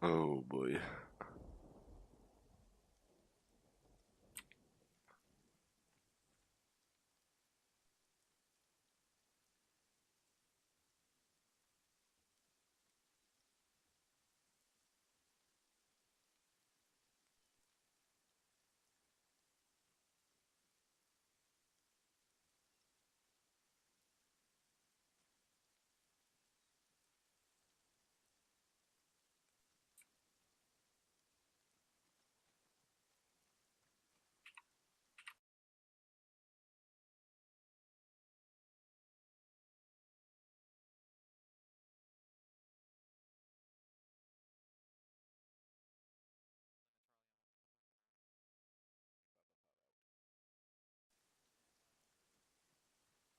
Oh boy.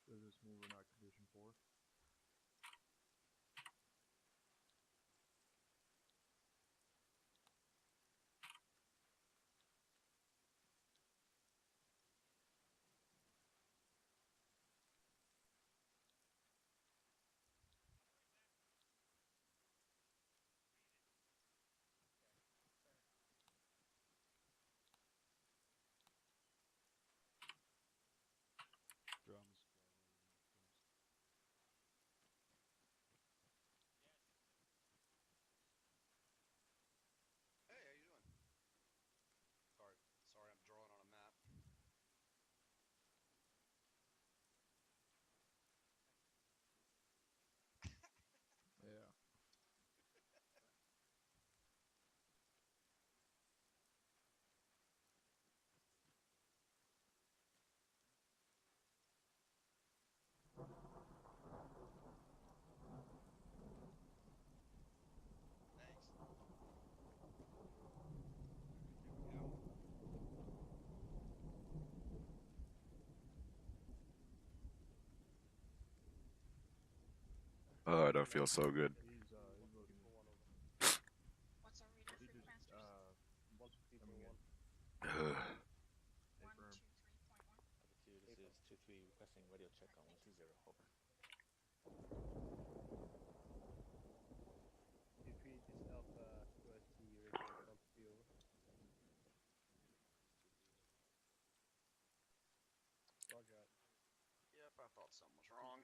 So this move in condition 4. Drums. Hey, how you doing? Sorry, I'm drawing on a map. Yeah. Thanks. Alright, here we go. Oh, I don't feel so good. He's looking. What's our reader He for just masters? coming in. Ugh. One, Affirm. two, 3.1. This is 2-3 requesting radio check on 120, over. 2-3, this Alpha 2ST radio front 3 over. Roger. Yep, I thought something was wrong.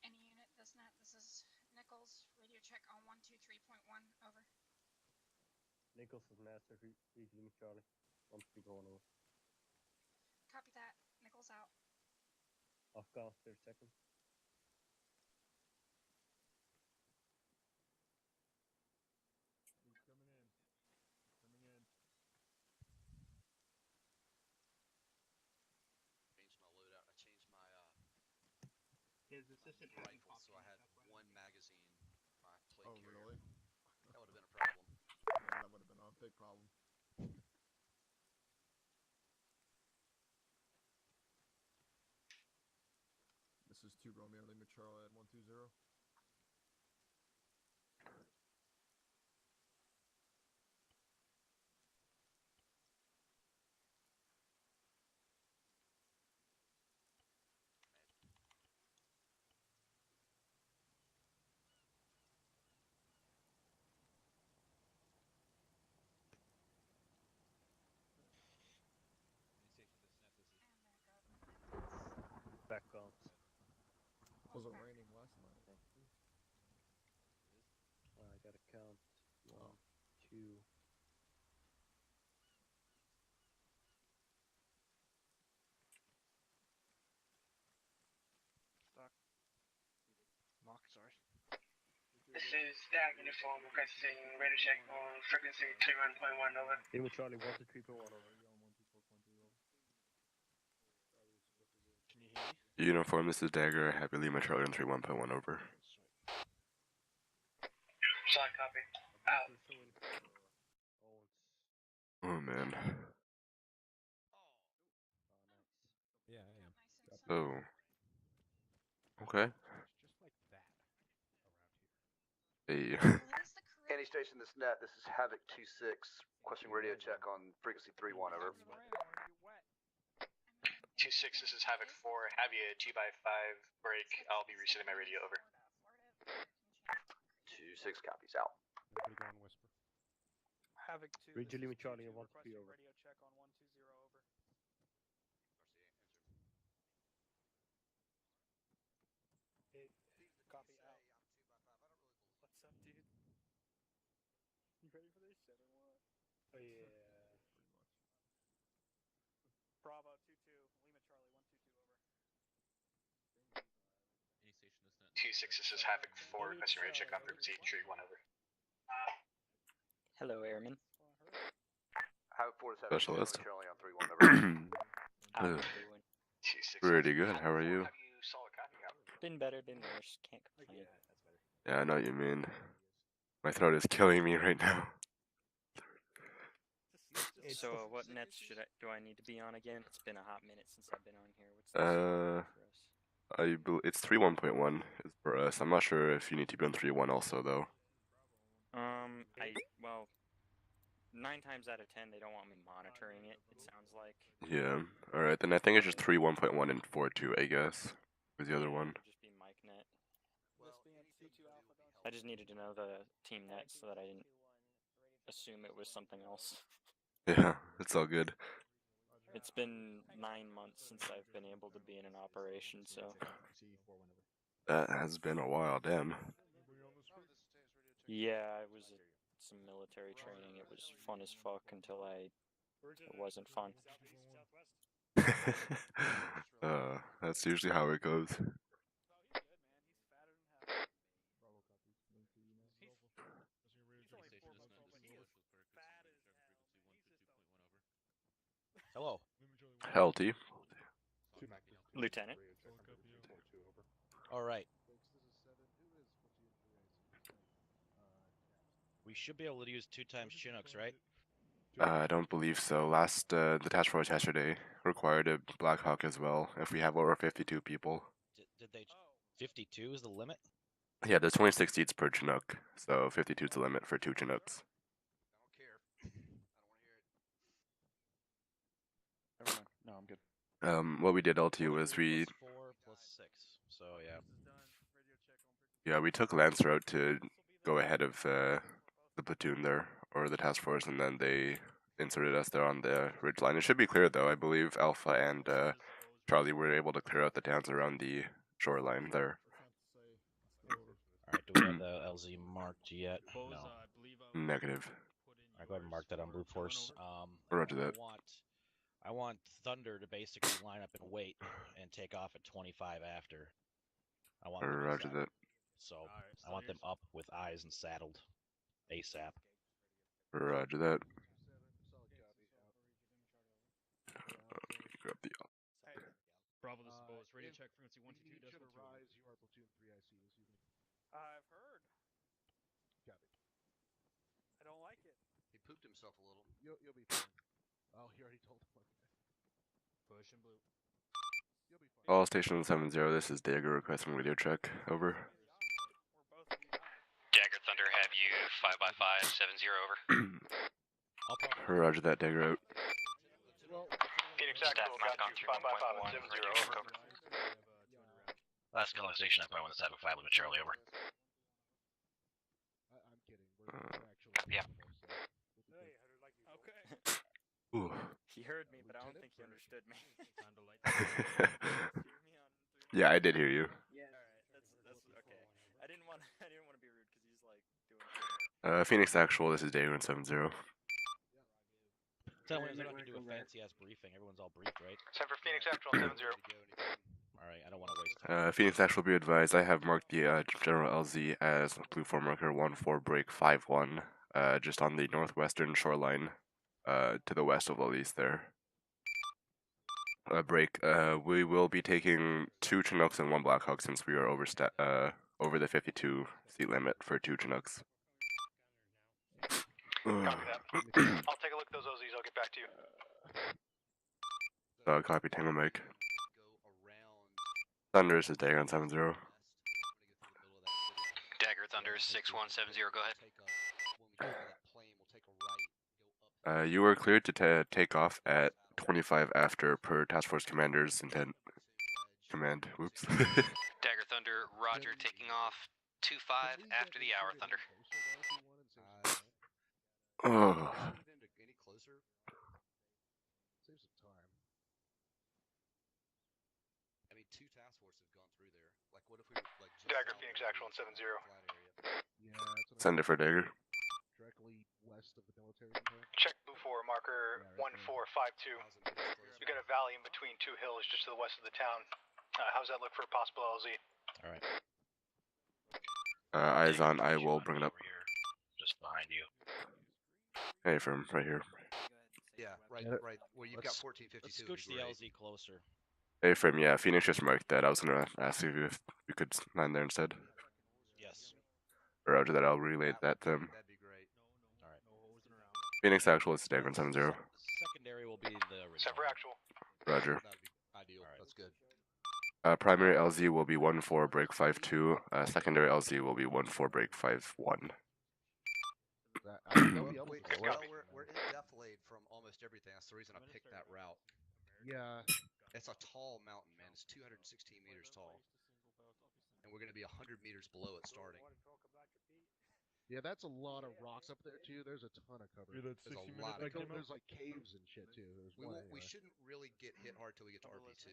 Any unit does not. This is Nichols. Radio check on 123.1. Over. Nichols is master, region Charlie. 1-3 going over. Copy that. Nichols out. Off gas, 30 seconds. He's coming in. Coming in. Changed my loadout. I changed my His assistant my hasn't rifle, popped so in I had yet, that's why. one magazine. My plate Oh, carrier. really? That would have been a problem. Yeah, that would have been a big problem. This is 2 Romeo Lima Charlie at 120. Back guns. Was it raining last night? I gotta count. 1, Oh. 2. Stuck. Mock, sorry. This is DAG uniform requesting radio check on frequency 21.1 over. Lima Charlie 1-3.1 over. Can you hear me? Uniform, this is Dagger. Happy Lima Charlie on 31.1 over. Sweet. Side copy. Out. Oh man. Oh, Nice. Yeah, I am. Nice and Oh. Okay. It's just like that around here. Hey. What is the correct? Candy Station, this net. This is Havoc 26, requesting radio check on frequency 31 over. 2-6, this is Havoc 4. Have you a 2x5 break. I'll be resetting my radio over. 126 copies out. Everybody go on whisper. Havoc 2. Region this Lima is Charlie, 2-2, 1 to 3 requesting over. radio check on 120 over. Hey, copy out. What's up, dude? You ready for this? 7-1. Oh yeah. Bravo 2-2, Lima Charlie 122 over. 2-6, this is Havoc 4, requesting radio check on frequency 3-1 over. Hello, Airman. Havoc 4 is Havoc Specialist. Charlie on 3-1 over. How you Ugh. doing? 2-6. Pretty good. How are you? Have you solid copy out? Been better, been worse. Can't complain. Yeah, I know what you mean. My throat is killing me right now. So, what nets do I need to be on again? It's been a hot minute since I've been on here. What's this for us? It's 3.1.1 is for us. I'm not sure if you need to be on 3.1 also though. Well, 9 times out of 10 they don't want me monitoring it. It sounds like. Yeah. All right, then I think it's just 3.1.1 and 4.2, I guess. Was the other one? Just be mic net. I just needed to know the team net so that I didn't assume it was something else. Yeah, it's all good. It's been 9 months since I've been able to be in an operation, so. That has been a while, damn. Yeah, I was at some military training. It was fun as fuck until it wasn't fun. That's usually how it goes. Hello. Healthy. Lieutenant. All right. We should be able to use 2 times Chinooks, right? I don't believe so. The task force yesterday required a Black Hawk as well, if we have over 52 people. Did they... 52 is the limit? Yeah, there's 26 seats per Chinook, so 52 is the limit for 2 Chinooks. No, I'm good. What we did LT was we... 4 plus 6, so Yeah, we took Lance Route to go ahead of the platoon there, or the task force, and then they inserted us there on the ridge line. It should be clear though. I believe Alpha and Charlie were able to clear out the towns around the shoreline there. Alright, do we have the LZ marked yet? No. Negative. Alright, go ahead and mark that on Brute Force. Roger that. I want Thunder to basically line up and wait and take off at 25 after. I want them Roger ASAP. that. So I want them up with eyes and saddled ASAP. Roger that. Grab the... Bravo, this is Boas. Radio check frequency 122.2. Rise, you are platoon 3 IC this evening. I've heard. Copy. I don't like it. He pooped himself a little. You'll be fine. Oh, he already told him. Okay. Push and blue. You'll be fine. All station 70, this is Dagger requesting radio check. Over. Dagger Thunder, have you 5x5 70 over. Roger that, Dagger out. Phoenix Actual, got you 5x5 70 over. Last calling station, I want to have a 5 with Charlie over. I'm kidding. We're actually... Yeah. Okay. Ooh. He heard me, but I don't think he understood me. Yeah, I did hear you. Alright, that's okay. I didn't want to be rude because he's like doing. Phoenix Actual, this is Dagger 70. Tell me, they're not gonna do a fancy ass briefing. Everyone's all briefed, right? Send for Phoenix Actual 70. Alright, I don't want to waste time. Phoenix Actual, be advised, I have marked the General LZ as Blue Form Marker 14 break 51, just on the northwestern shoreline, to the west of Lalice there. Break, we will be taking 2 Chinooks and 1 Blackhawk since we are over the 52 seat limit for 2 Chinooks. Copy that. I'll take a look at those OZs, I'll get back to you. Copy Tango Mike. Thunder, this is Dagger on 70. Dagger Thunder 6170, go ahead. You were cleared to take off at 25 after per Task Force Commander's intent. Command. Whoops. Dagger Thunder, Roger, taking off 25 after the hour, Thunder. Oh. Any closer? Save some time. I mean, 2 task forces have gone through there. Like, what if we were, like, just Dagger south Phoenix of actual on 7-0. flat area? Yeah, that's what Send it for Dagger. directly west of the military compound. Check blue 4, marker 1452. We got a valley in between 2 hills just to the west of the town. How's that look for possible LZ? All right. Eyes on. I will bring it up. Over here, just behind you. Hey, from right here. Yeah, right. Well, you've got Let's 1452. Let's scooch the LZ closer. Hey, from yeah. Phoenix just marked that. I was gonna ask you if you could land there instead. Yes. Or after that, I'll relay that to him. That'd be great. All right. Phoenix actual is Dagger on 7-0. Secondary will be the. Set for actual. Roger. That'd be ideal. Alright. That's good. Primary LZ will be 1-4 break 5-2. Secondary LZ will be 1-4 break 5-1. We're in defilade from almost everything. That's the reason I picked that route. Yeah. It's a tall mountain, man. It's 216 meters tall. And we're going to be 100 meters below it starting. Yeah, that's a lot of rocks up there too. There's a ton of cover. There's a lot of cover. There's like caves and shit too. We shouldn't really get hit hard till we get to RP2.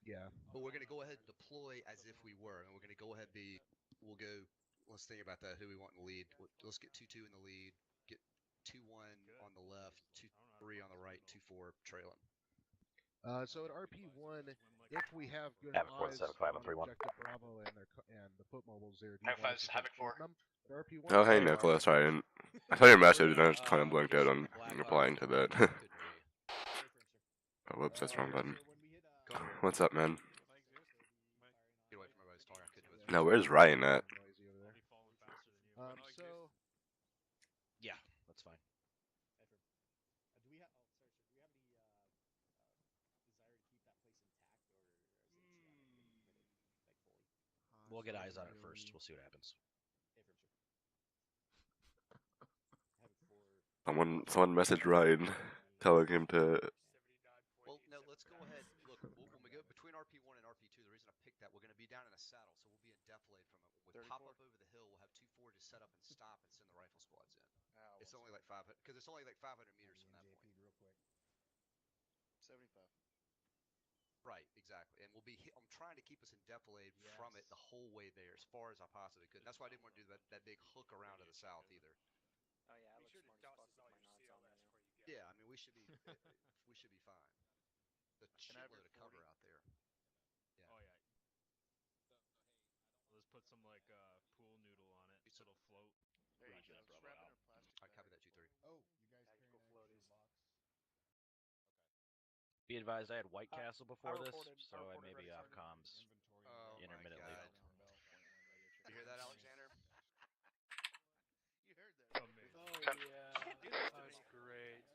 Yeah. But we're going to go ahead and deploy as if we were. And we're going to go ahead and we'll go, let's think about that, who we want in the lead. Let's get 2-2 in the lead, get 2-1 on the left, 2-3 on the right, 2-4 trailing. So at RP1, if we have good Havoc eyes 175 on and 31. Objective Bravo and the foot mobiles there, do you Havoc want 5's us to Havoc shoot 4. them at RP1? Oh, hey, Nicholas. Sorry, I saw your message and I just kind of blanked out on replying to that. Oh, whoops, that's the wrong button. What's up, man? Get away from everybody's talking. I couldn't do it. Now, where's Ryan at? So Yeah, that's fine. We'll get eyes on it first. We'll see what happens. Someone messaged Ryan telling him to. Well, no, let's go ahead. Look, when we go between RP1 and RP2, the reason I picked that, we're going to be down in a saddle, so we'll be in defilade from it. When we pop up over the hill, we'll have 2-4 to set up and stop and send the rifle squads in. It's only like 500, because it's only like 500 meters from that point. real quick. 75. Right, exactly. And we'll be. I'm trying to keep us in defilade from it the whole way there, as far as I possibly could. And that's why I didn't want to do that big hook around to the south either. Oh yeah, I look smart as fuck with my knots on there now. Yeah, I mean we should be we should be fine. The shitload of cover out there. Yeah. Oh yeah. Let's put some like pool noodle on it so it'll float. There you go. I copy that 2-3. Oh, you guys carrying that box? Be advised, I had White Castle before this, so I may be off comms intermittently. You hear that, Alexander? You heard that. Oh yeah, that's great.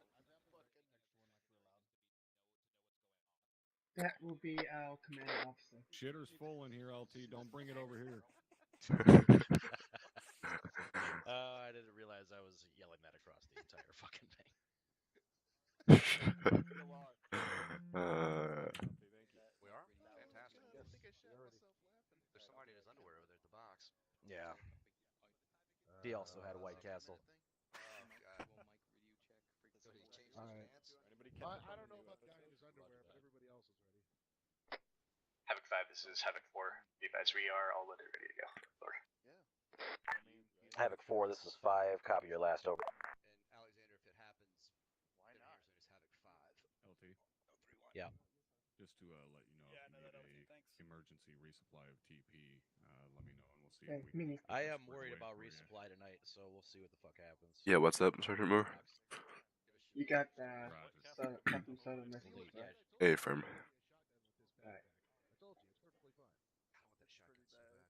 That will be our command officer. Shitter's full in here, LT. Don't bring it over here. I didn't realize I was yelling that across the entire fucking thing. We are? Fantastic. There's somebody in his underwear over there at the box. Yeah. He also had a White Castle. Oh, God. So he changed his pants? I don't know about the guy in his underwear, but everybody else is ready. Havoc 5, this is Havoc 4. Be advised, we are all loaded, ready to go. Lord. Havoc 4, this is 5. Copy your last over. And Alexander, if it happens, why not? Here's Havoc 5. LT. Yeah. Just to let you know, if you need a emergency resupply of TP, let me know and we'll see. Hey, If we can Mini. I am square worried away about for you. resupply tonight, so we'll see what the fuck happens. Yeah, what's up, Sergeant Moore? You got Roger. Captain Soda message, Yeah. right? Hey, firm. Alright. I told you, it's perfectly fine. I want that shotgun so bad.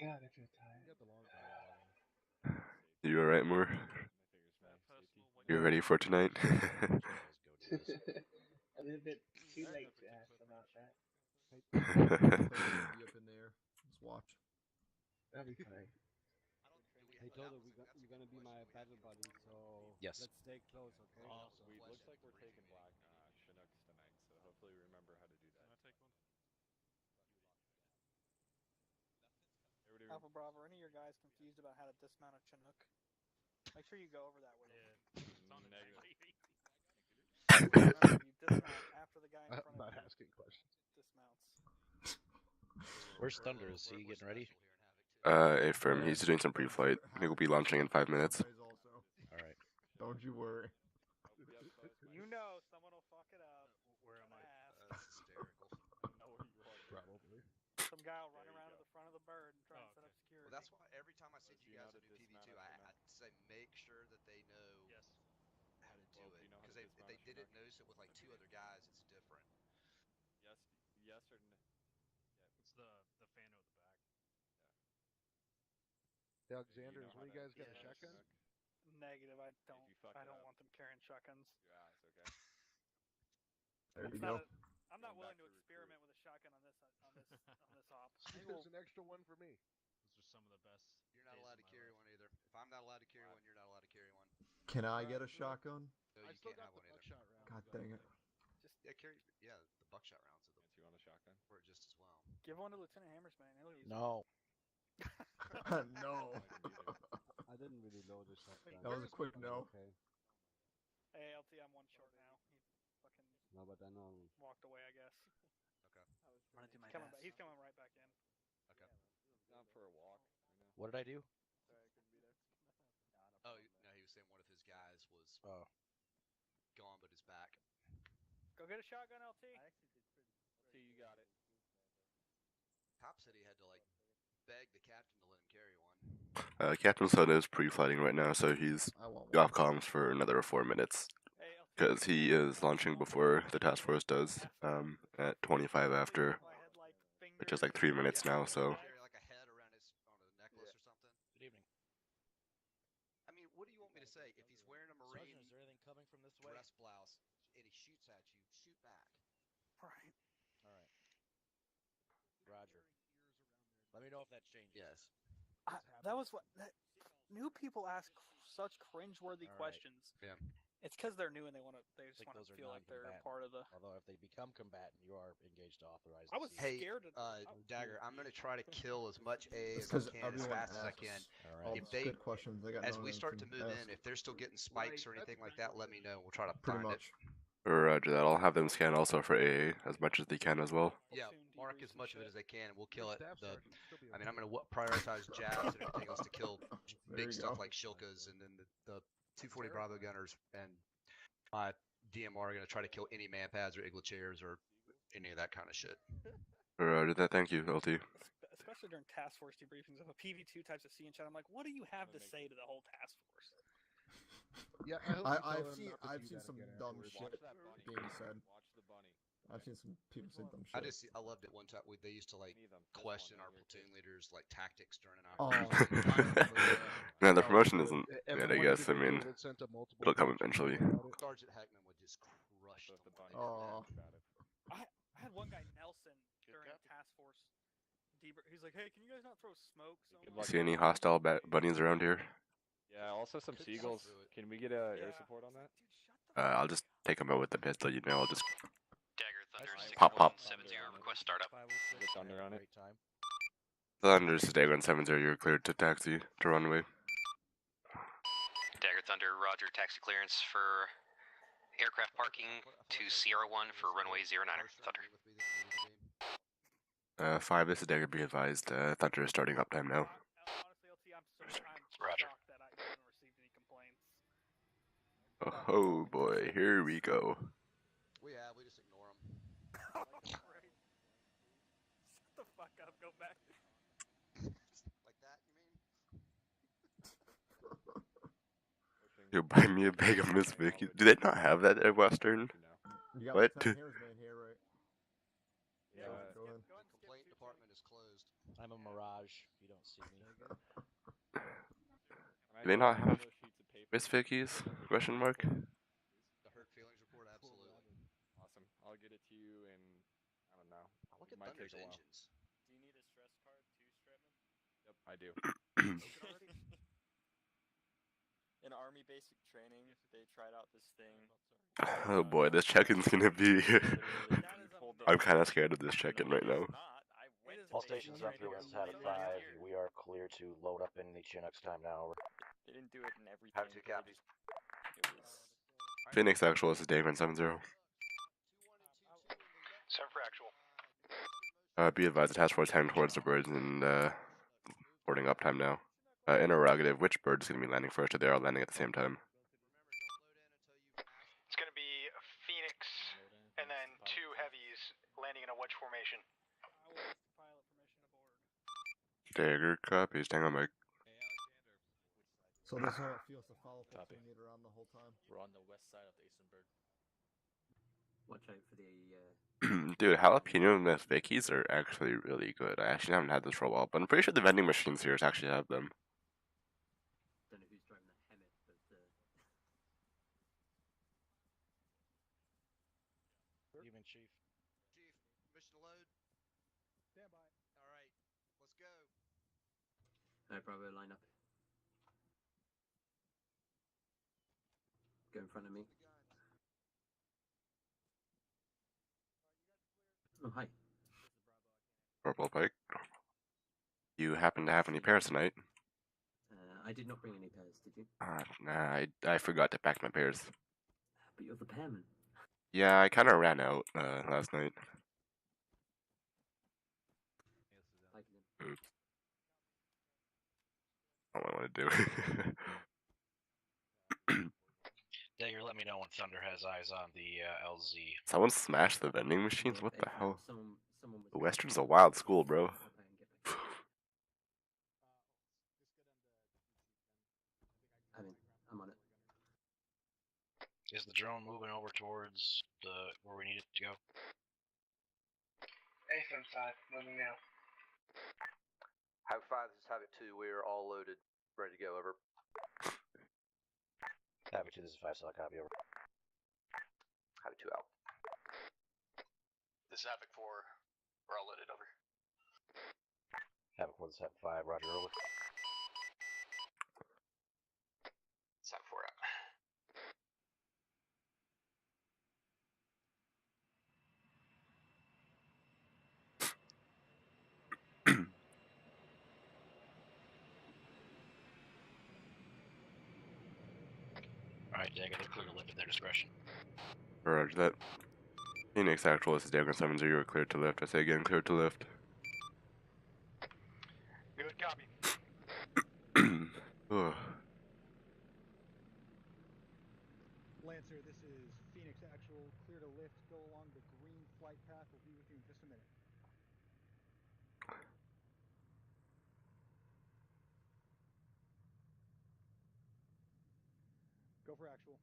God, I feel tired. You got the long barrel. You alright, Moore? You ready for tonight? A little bit too late to ask about that. Be up in there. Let's watch. That'll be fine. Hey, Toto, you're gonna be my battle buddy, so Yes. let's stay close, okay? Looks like we're taking black Chinooks tonight, so hopefully remember how to do that. Can I take one? Alpha Bravo, are any of your guys confused about how to dismount a Chinook? Make sure you go over that with them. Remember, you dismount after the guy in front of you asking questions. dismounts. Where's Thunder? Is he getting ready? Affirm. He's doing some pre-flight. He will be launching in 5 minutes. All right. Don't you worry. You know someone will fuck it up. Where am I? That's hysterical. I know where you are. Probably. Some guy will run around to the front of the bird and try and set up security. Well, that's why every time I send Do you you know guys a how to new dismount PV2, a I say make sure that they know how to do Well, do it. you know how Because to if dismount they a didn't Chinook? notice it with like 2 other guys, it's different. Yes or no? It's the fan out the back. Hey, Alexander, what do you guys got? A shotgun? Negative. I you fuck don't it up. want them carrying shotguns. Yeah, it's okay. There you go. I'm not Going willing back to to experiment with a shotgun on this op. There's an extra one for me. Those are some of the best. You're not allowed to carry one either. If I'm not allowed to carry one, you're not allowed to carry one. Can I get a shotgun? No, I you still can't got have the one either. buckshot round. God dang it. Just carry. Yeah, the buckshot rounds You want a shotgun? work just as well. Give one to Lieutenant Hammersman. He'll use No. No. I didn't really load the shotgun. That was a quick no. Okay. Hey, LT, I'm one short now. He fucking No, but I know. walked away, I guess. Okay. I'm gonna do my best. He's coming right back in. Okay. Not for a walk. What did I do? Sorry, I couldn't be there. Oh, no, he was saying one of his guys was gone, but is back. Go get a shotgun, LT. LT, you got it. Cop said he had to like beg the captain to let him carry one. Captain Soda is pre-flighting right now, so he's off comms for another 4 minutes. Because he is launching before the task force does, at 25 after, which is like 3 minutes now, so... Carry like a head around his on a necklace or something. Good evening. I mean, what do you want me to say? If he's wearing a marine Sergeant, is there anything coming from this way? dress blouse and he shoots at you, shoot back. Right. All right. Roger. Let me know if that's changed. Yes. That was what new people ask such cringeworthy questions. Yeah. It's because they're new and they just want to those are feel like they're non-combatant. part of the. Although if they become combatant, you are engaged to authorize. I was scared of Dagger, I'm gonna try to kill as much AA It's as I 'cause can as everyone fast as I asks can. all If the they, spit questions, they got as none we of start to them move to in, ask. if they're still getting spikes or anything like that, let me know. We'll try to Pretty find much. Roger that. I'll have them scan also for AA as much as they can as well. it. Yeah, mark as much of it as they can, and we'll kill it. I mean, I'm gonna prioritize jabs and everything else to kill big stuff like Shilkas, and then the 240 Bravo gunners and my DMR are gonna try to kill any manpads or igla chairs or any of that kind of shit. Roger that. Thank you, LT. Especially during task force debriefings, if a PV2 types of C in chat, I'm like, what do you have to say to the whole task force? Yeah, I've seen some dumb shit being said. Watch the bunny. I've seen some people say dumb I shit. loved it one time. They used to like question our platoon leaders like tactics during an Oh, operation. No, the promotion isn't yet, I everyone guess. I individually mean, that sent a multiple it'll come questions eventually. about it. Sergeant Heckman would just crush them. Oh. I had one guy, Nelson, during a task force debrief. He's like, hey, can you guys not throw smoke somewhere? See any hostile bunnies around here? Yeah, also some seagulls. Can we get air support on that? I'll just take them out with the pistol, you know, I'll just... Dagger Thunder Pop, pop. 6170, request startup. Get Thunder on it. Thunder, this is Day 170, you're cleared to taxi to runway. Dagger Thunder, roger, taxi clearance for aircraft parking to CR1 for runway 09er. Thunder. 5, this is Dagger, be advised, Thunder is starting up time now. Honestly, LT, I'm Roger. shocked that I haven't received any complaints. Oh boy, here we go. We just ignore them. Shut the fuck up, go back. Like that, you mean? Yo, buy me a bag of Miss Vicky. Do they not have that at Western? You got What? Lieutenant Hammersman here, right? Yeah, go ahead. The complaint department is closed. I'm a mirage. You don't see me. Do they not have Miss Vicky's? Question mark? The hurt feelings report, absolutely. Awesome. I'll get it to you in, I don't know. Look at Might take Thunder's a while. engines. Do you need a stress card too, Stratman? Yep, I do. In Army basic training, they tried out this thing. Oh boy, this check-in's gonna be... I'm kinda scared of this check-in right now. All stations up through West Havoc 5. We are clear to load up in the Chinook's time now. They didn't do it in everything. Have to cap. It was... Phoenix Actual, this is David 7-0. 7 for actual. Be advised, the task force heading towards the birds and boarding up time now. Interrogative, which bird is going to be landing first, or they are landing at the same time? It's going to be Phoenix and then 2 heavies landing in a wedge formation. Dagger, copy, staying on mic. So this is how it feels to follow platoon around the whole time. We're on the west side of the eastern bird. Watch out for the Dude, jalapeno and the Vickies are actually really good. I actually haven't had this for a while, but I'm pretty sure the vending machines here actually have them. don't know who's driving that Hemet, but Human Chief. Chief, mission to load. Stand by. Alright, let's go. Alright, Bravo, line up. Go in front of me. Oh, hi. Corporal Pike. You happen to have any pairs tonight? I did not bring any pairs, did you? Nah, I forgot to pack my pairs. But you're the pairman. Yeah, I kind of ran out last night. Oops. Not what I want to do. Dagger, let me know when Thunder has eyes on the LZ. Someone smashed the vending machines? What the hell? Someone was... The Western's a wild school, bro. I'm on it. Is the drone moving over towards where we need it to go? AFM 5, moving now. Have 5, this is Havoc 2, we are all loaded, ready to go, over. Havoc 2, this is 5, so I'll copy over. Havoc 2 out. This is Havoc 4. We're all loaded over. Havoc 4, this is Havoc 5, roger, over. This is Havoc 4 out. Alright, Dagger, they're clear to lift at their discretion. Roger that. Phoenix Actual, this is Dagger 7-0, you are cleared to lift. I say again, cleared to lift. Good copy. Lancer, this is Phoenix Actual. Clear to lift. Go along the green flight path. We'll be with you in just a minute. Go for actual.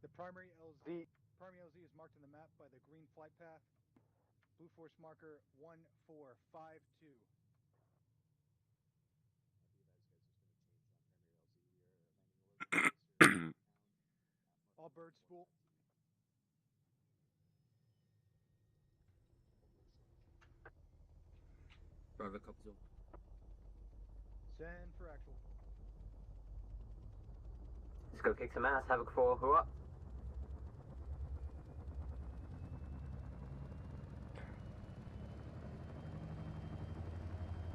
The primary LZ is marked on the map by the green flight path. Blue force marker 1452. All birds spool. Bravo, copies all. Send for actual. Let's go kick some ass. Havoc 4, who up?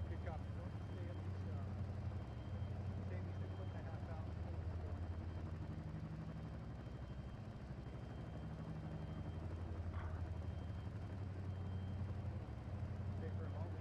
Good copy. Don't stay at least, stay at least a foot and a half out. Stay for a moment.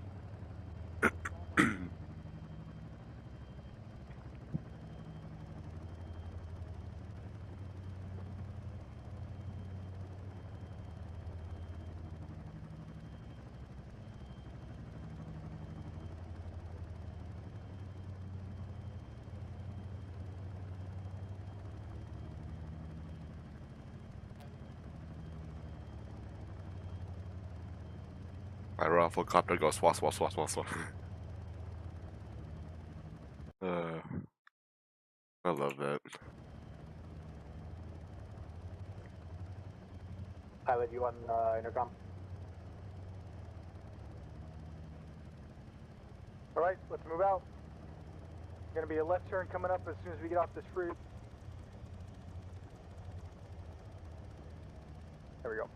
My raffle copter goes swat, swat, swat, swat, swat. I love that. Pilot, you on intercom? Alright, let's move out. Gonna be a left turn coming up as soon as we get off this fruit. There we go.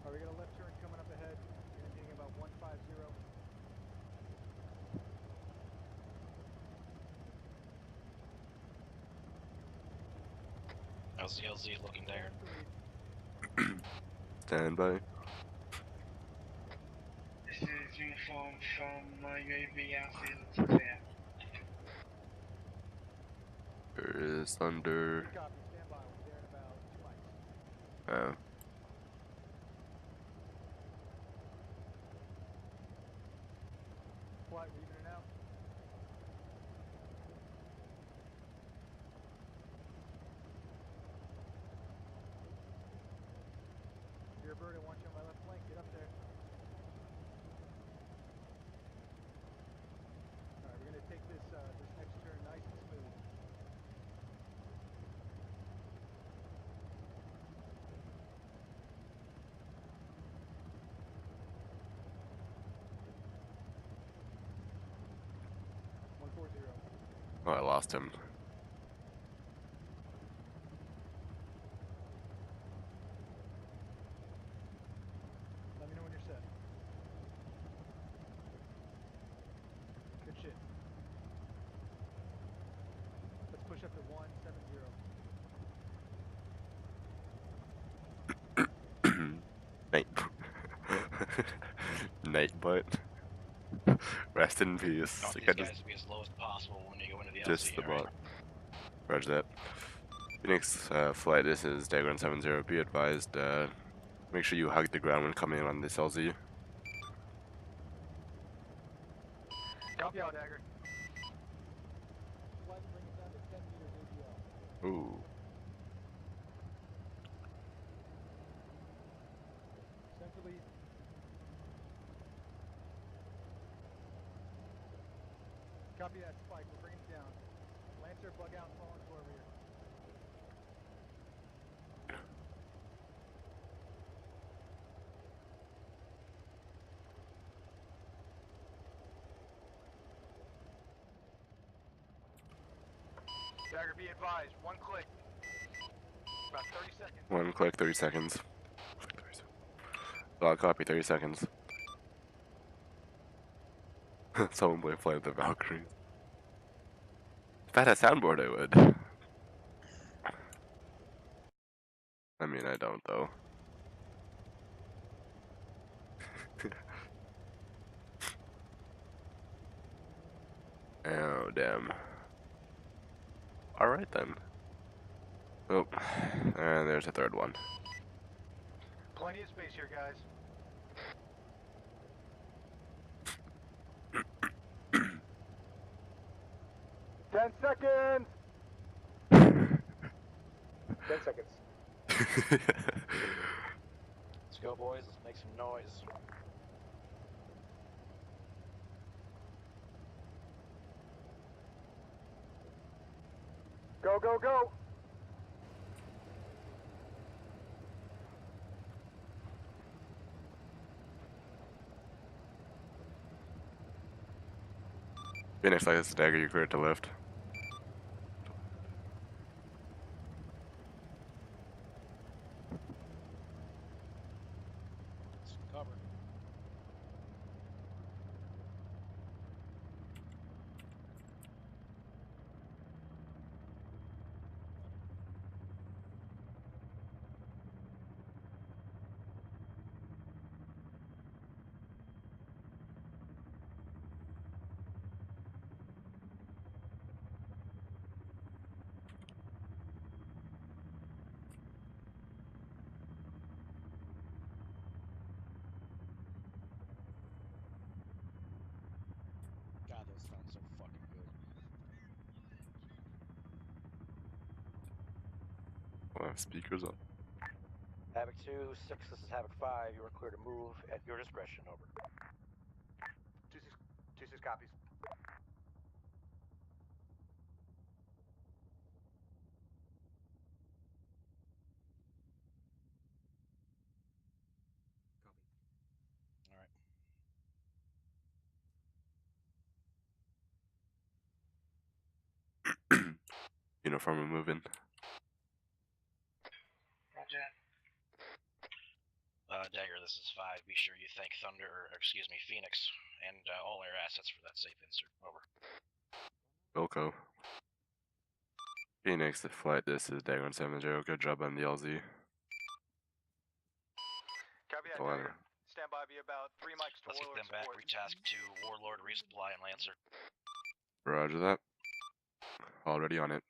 Alright, we got a left turn coming up ahead. Indicating about 150. LZ looking there. Stand by. This is uniform from UAV outfield to clear. There is Thunder. Copy, stand by. We'll be there in about 2 miles. Oh. Flight, we're even out. Dear Bird, I want you on my left flank. Get up there. Alright, we're gonna take this this next turn nice and smooth. Oh, I lost him. Let me know when you're set. Good shit. Let's push up to 170. Night. Night butt. Rest in peace. Want Like, these I guys to be as low as possible when you go into the just LZ, the alright? bot. Roger that. Phoenix flight, this is Dagger 70. Be advised, make sure you hug the ground when coming in on this LZ. Copy out, Dagger. Flight, bring it down to 10 meters AGL. Ooh. Centrally. Copy that, Spike. We're bringing it down. Lancer, bug out and fall into our rear. Dagger, be advised. 1 click. About 30 seconds. 1 click, 30 seconds. Log copy, 30 seconds. Someone play Flight of the Valkyries. If I had a soundboard, I would. I mean, I don't, though. Oh, damn. Alright, then. Oh, and there's a third one. Plenty of space here, guys. Ten seconds. 10 seconds. Let's go, boys. Let's make some noise. Go, go, go. Phoenix, like this Dagger, you're cleared to lift. Let's cover. God, those sound so fucking good. We'll have speakers on. Havoc 2, 6, this is Havoc 5. You are clear to move at your discretion, over. 2-6 copies. Alright. Uniform moving. Roger. Dagger, this is 5. Be sure you thank Phoenix, and all air assets for that safe insert. Over. Wilco. Phoenix, the flight, this is Dagger 70. Good job on the LZ. Copy that, Dagger. Stand by, be about 3 mics to Let's get Warlord them back. support. Retask to Warlord, resupply, and Lancer. Roger that. Already on it.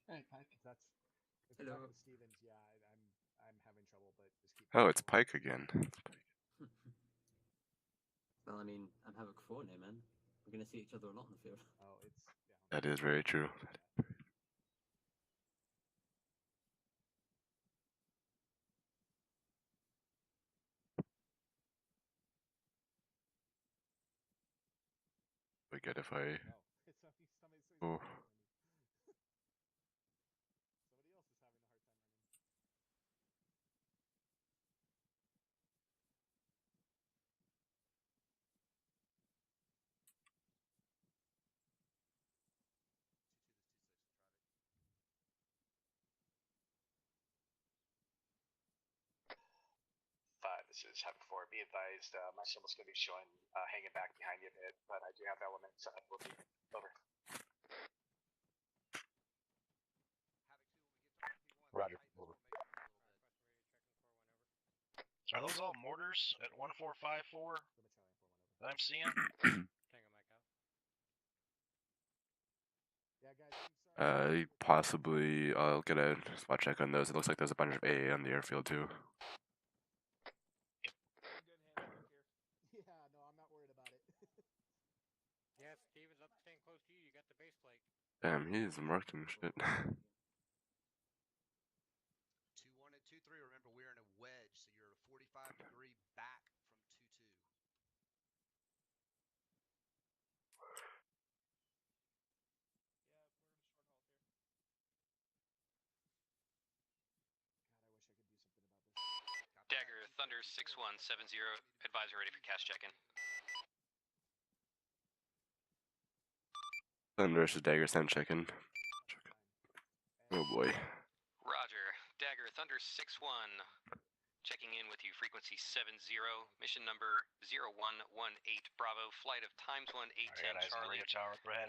Hey, Pike. That's Hello. with Stevens. Yeah, I'm having trouble, but just keep. Oh, it's Pike again. Well, I mean, I'm Havoc 4 now, man. We're gonna see each other a lot on the field. Oh, it's down. That is very true. Forget if I. Oh. This is Havoc 4. Be advised, my symbol's going to be showing hanging back behind you a bit, but I do have elements. Will be over. Roger. Over. Are those all mortars at 1454 that I'm seeing? Possibly. I'll get a spot check on those. It looks like there's a bunch of AA on the airfield too. Yeah, no, I'm not worried about it. Yeah, Steven's up staying close to you. You got the base plate. Damn, he's marking shit. 2-1 and 2-3. Remember, we're in a wedge, so you're a 45-degree back from 2-2. Dagger, Thunder 6170, advisor ready for cast check-in. Thunder versus Dagger, send check-in. Oh boy. Roger. Dagger, Thunder 61, checking in with you, frequency 70, mission number 0118 Bravo, flight of times 1810 Charlie,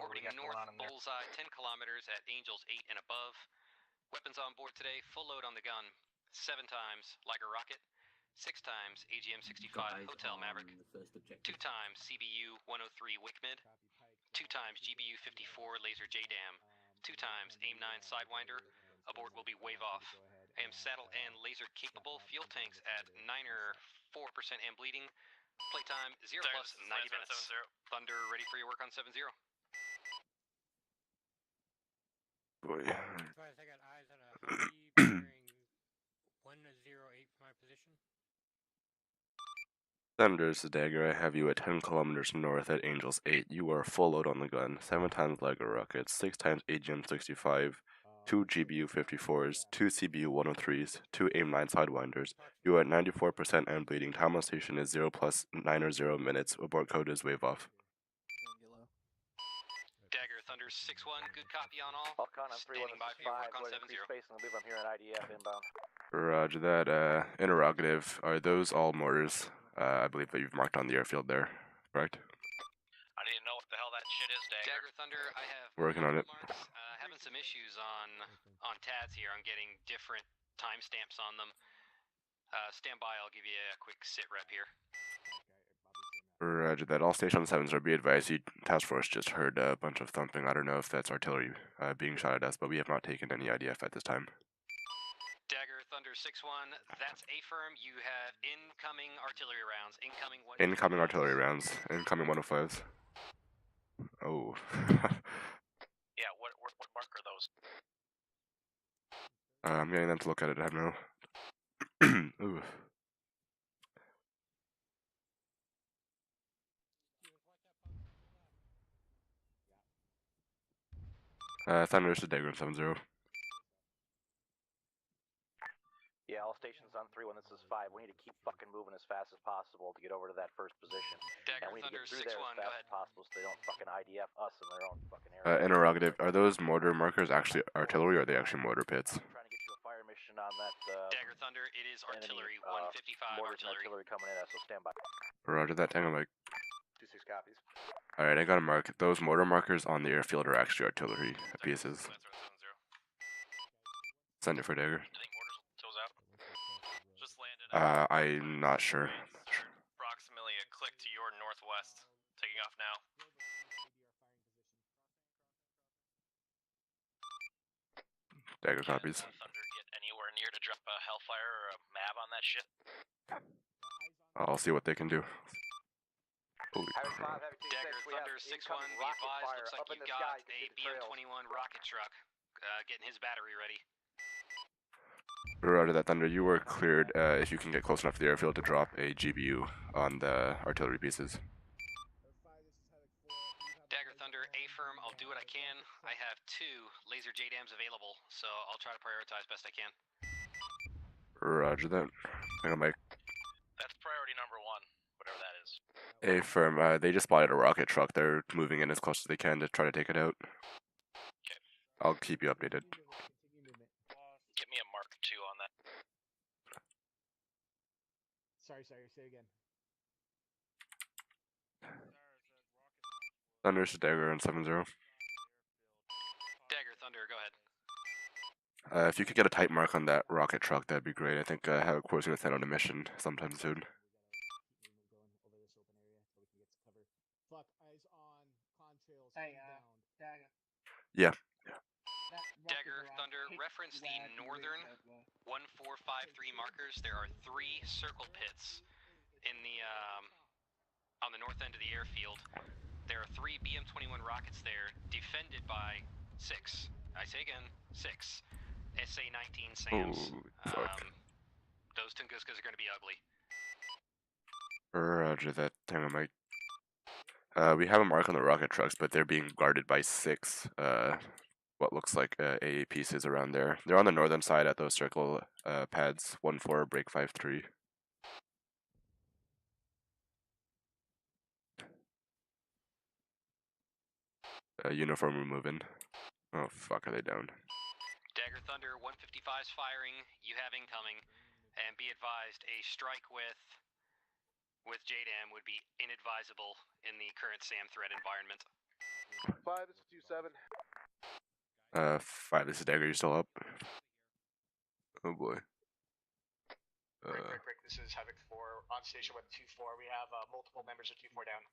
orbiting north, bullseye, 10 kilometers at Angels 8 and above. Weapons on board today, full load on the gun, 7 times Liger Rocket, 6 times AGM-65 Hotel Maverick, 2 times CBU 103 Wickmid, 2 times GBU-54 Laser JDAM, 2 times AIM-9 Sidewinder. Abort will be wave off. I am saddle and laser capable. Fuel tanks at 9 or 4% and bleeding. Playtime 0 plus 90 minutes. Thunder ready for your work on 7-0. Boy. Advise, I got eyes on a bearing 108 from my position. Thunder versus Dagger, I have you at 10 kilometers north at Angels 8. You are full load on the gun. 7 times Liger Rockets, 6 times AGM-65, 2 GBU-54s, 2 CBU-103s, 2 AIM-9 Sidewinders. You are at 94% and bleeding. Time on station is 0 plus 9 or 0 minutes. Abort code is wave off. Dagger, Thunder 6-1, good copy on all. Falcon, I'm 3-165, on going to 7-0. increase space, and I believe I'm hearing IDF inbound. Roger that. Interrogative. Are those all mortars? I believe that you've marked on the airfield there, correct? I need to know what the hell that shit is, Dagger. Thunder, I have Working on it. having some issues on TADs here. I'm getting different timestamps on them. Stand by, I'll give you a quick sit rep here. Roger that. All Station 7s are be advised. The task force just heard a bunch of thumping. I don't know if that's artillery being shot at us, but we have not taken any IDF at this time. Dagger, Thunder 6-1, that's A-firm. You have incoming artillery rounds. Incoming artillery rounds. Incoming 105s. Oh. Yeah, what mark are those? I'm getting them to look at it. I don't know. Ooh. Thunder's to Dagger 7-0. Yeah, all stations on 3-1, this is 5. We need to keep fucking moving as fast as possible to get over to that first position. Dagger, and we need to Thunder, get through there 6-1, as go fast ahead. as possible so they don't fucking IDF us in their own fucking area. Interrogative. Are those mortar markers actually artillery, or are they actually mortar pits? I'm trying to get you a fire mission on that. Dagger, Thunder, it is artillery, enemy, 155 mortars artillery. and artillery coming in, so stand by. Roger that, Tango Mike. 2-6 copies. Alright, I got a mark. Those mortar markers on the airfield are actually artillery pieces. Send it for Dagger. You think mortars toes out? Just landed. I'm not sure. Approximately a click to your northwest. Taking off now. Dagger copies. Thunder get anywhere near to drop a Hellfire or a MAB on that shit? I'll see what they can do. Holy crap. Dagger, Thunder, 6-1, be advised, looks like you got a BM-21 rocket truck. Getting his battery ready. Roger that, Thunder. You were cleared if you can get close enough to the airfield to drop a GBU on the artillery pieces. Dagger, Thunder, A-firm, I'll do what I can. I have 2 laser JDAMs available, so I'll try to prioritize best I can. Roger that. Tango Mike. That's priority number 1, whatever that is. A-firm, they just spotted a rocket truck. They're moving in as close as they can to try to take it out. Okay. I'll keep you updated. Give me a mark 2 on that. Sorry, say again. Thunder's to Dagger on 7-0. Dagger, Thunder, go ahead. If you could get a tight mark on that rocket truck, that'd be great. I think Havoc Corps is going to send out a mission sometime soon. Hey, Dagger. Yeah. Dagger, Thunder, reference the northern 1453 markers. There are 3 circle pits in the on the north end of the airfield. There are 3 BM-21 rockets there, defended by 6. I say again, 6 SA-19 SAMs. Oh, fuck. Those Tunguskas are going to be ugly. Roger that, Tango Mike. We have a mark on the rocket trucks, but they're being guarded by 6, what looks like AA pieces around there. They're on the northern side at those circle pads, 1-4, break 5-3. Uniform removing. Oh, fuck, are they down? Dagger, Thunder, 155's firing. You have incoming. And be advised, a strike with JDAM would be inadvisable in the current SAM threat environment. 5, this is 2-7. 5, this is Dagger, you still up? Oh boy. Break. This is Havoc 4 on station with 2-4. We have multiple members of 2-4 down.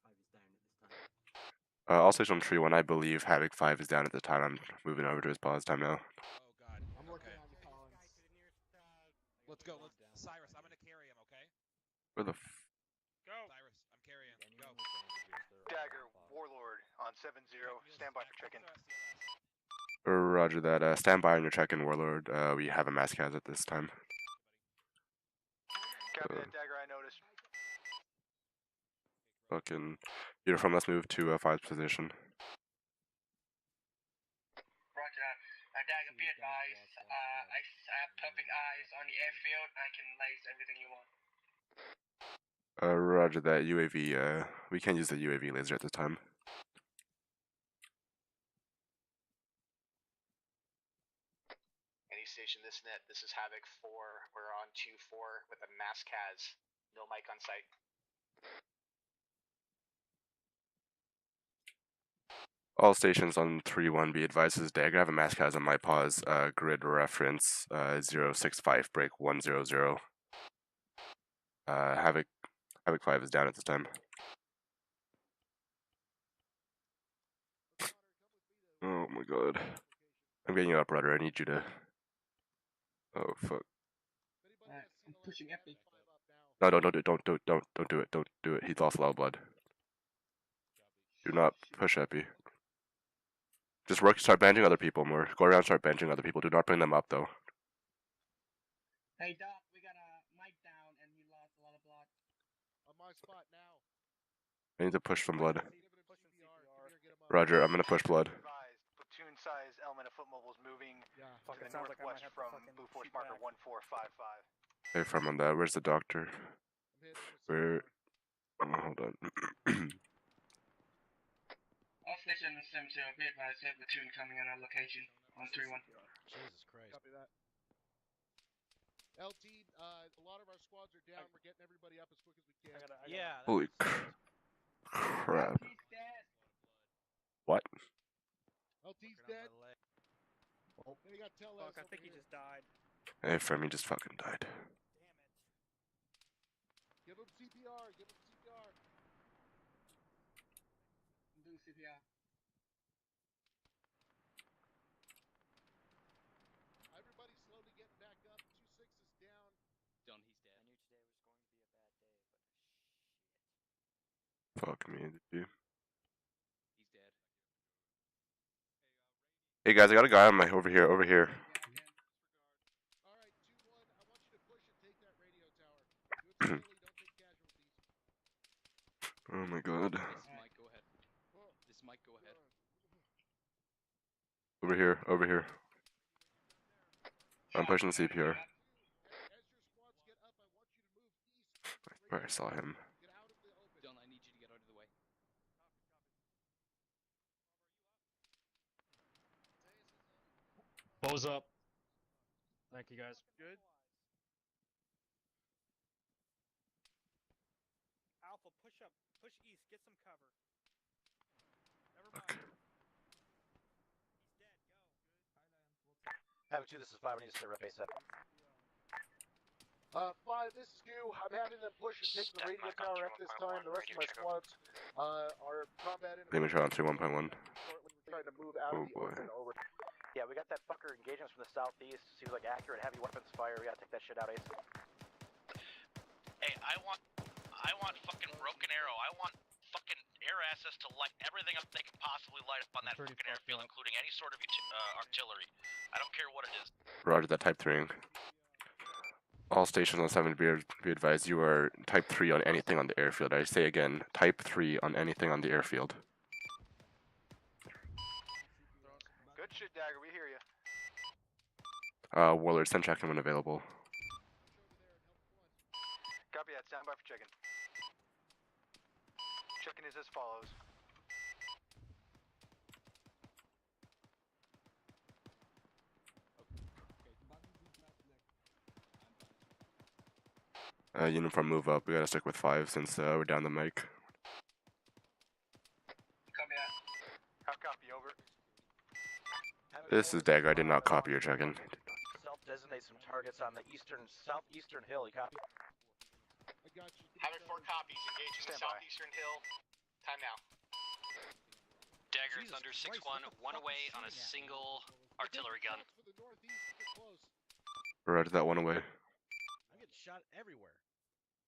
All station 3-1, I believe Havoc 5 is down at the time. I'm moving over to his pause time now. Oh god. I'm working on Collins. Let's go. Cyrus, I'm gonna carry him, okay? Where the Go! Cyrus, I'm carrying. Go. Dagger, Warlord on 7-0. Stand by for check-in. Roger that. Stand by on your check-in, Warlord. We have a mass cas at this time. Copy that, Dagger, I noticed. Fucking uniform, let's move to 5's position. Roger. Dagger, be advised. I have perfect eyes on the airfield. I can laser everything you want. Roger that. UAV, we can't use the UAV laser at this time. Any station this net, this is Havoc 4. We're on 2-4 with a mass cas. No mic on site. All stations on 3-1, be advised, this is Dagger. I have a mass cas on my pause. Grid reference 065 break 100. Havoc 5 is down at this time. Oh my god. I'm getting you up, rudder. I need you to. Oh fuck. I'm pushing Epi. No, don't do it. Don't do it. Don't do it. He's lost a lot of blood. Do not push Epi. Just work, start benching other people more. Go around, start benching other people. Do not bring them up though. Hey Doc, we got a mic down and we lost a lot of blood. On my spot now. I need to push some blood. Roger, I'm gonna push blood. Platoon size element of foot mobiles moving Yeah, to the northwest from Blue Force Marker 1455. Hey, from on that. Where's the doctor? Where? Oh, hold on. All station Sim 2, be advised, we have a platoon coming in our location on 3-1. Jesus Christ. Copy that. LT, a lot of our squads are down. We're getting everybody up as quick as we can. Yeah. Holy crap. LT's dead. What? LT's dead. Oh, they got tell us. I think he just died. Hey, Femi just fucking died. Give him CPR. Give him CPR. I'm doing CPR. Everybody's slowly getting back up. 2-6 is down. Done, he's dead. I knew today was going to be a bad day, but Fuck me, dude. he's dead. Hey guys, I got a guy on my over here. All right, 2-1. I want you to push and take that radio tower. Do it slowly. Don't take casualties. Oh my god. This might go ahead. This might go ahead. Over here, over here. I'm pushing the CPR. I saw him. Done, I need you to get out of the way. Bows up. Thank you, guys. Good. Alpha, push up. Push east. Get some cover. Never mind. He's dead. Go. Have 2, this is 5. I need to sit rep ASAP. 5, this is you. I'm having them push and take the radio tower at this time. The rest of my squads are combat in. Damage on 3-1.1. We're trying to move out Oh of the boy. open over. Yeah, we got that fucker engaging us from the southeast. Seems like accurate heavy weapons fire. We gotta take that shit out ASAP. Hey, I want fucking Broken Arrow. I want fucking air assets to light everything up they can possibly light up on that fucking airfield, including any sort of artillery. I don't care what it is. Roger that, type 3. All stations on 7 be advised you are type 3 on anything on the airfield. I say again, type 3 on anything on the airfield. Good shit, Dagger, we hear you. Warlord, send check-in when available. Copy that, stand by for check-in. Check-in is as follows. Uniform move up. We gotta stick with 5 since we're down the mic. Copy that. How copy, over. This is Dagger. I did not copy your check-in. Self-designate some targets on the southeastern hill. You copy? I got you. Havoc 4 copies. Engaging the southeastern hill. Time now. Dagger Thunder 6-1, one away on a single artillery gun. Roger that, one away. I'm getting shot everywhere.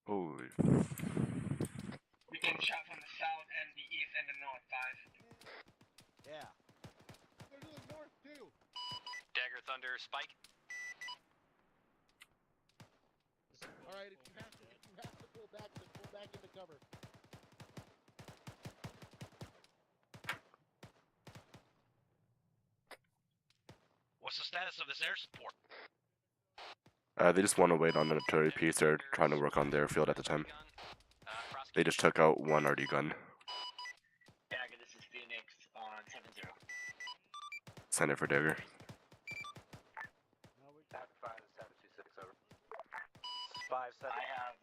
Holy. We're getting shot from the south and the east and the north, 5. Yeah. They're to the north too. Dagger Thunder, Spike. All right, if you have to pull back, then pull back into cover. What's the status of this air support? They just want to wait on an artillery piece. They're trying to work on their field at the time. They just took out one RD gun. Dagger, this is Phoenix on 7-0. Send it for Dagger. 5 is 726, over. 5-7. I have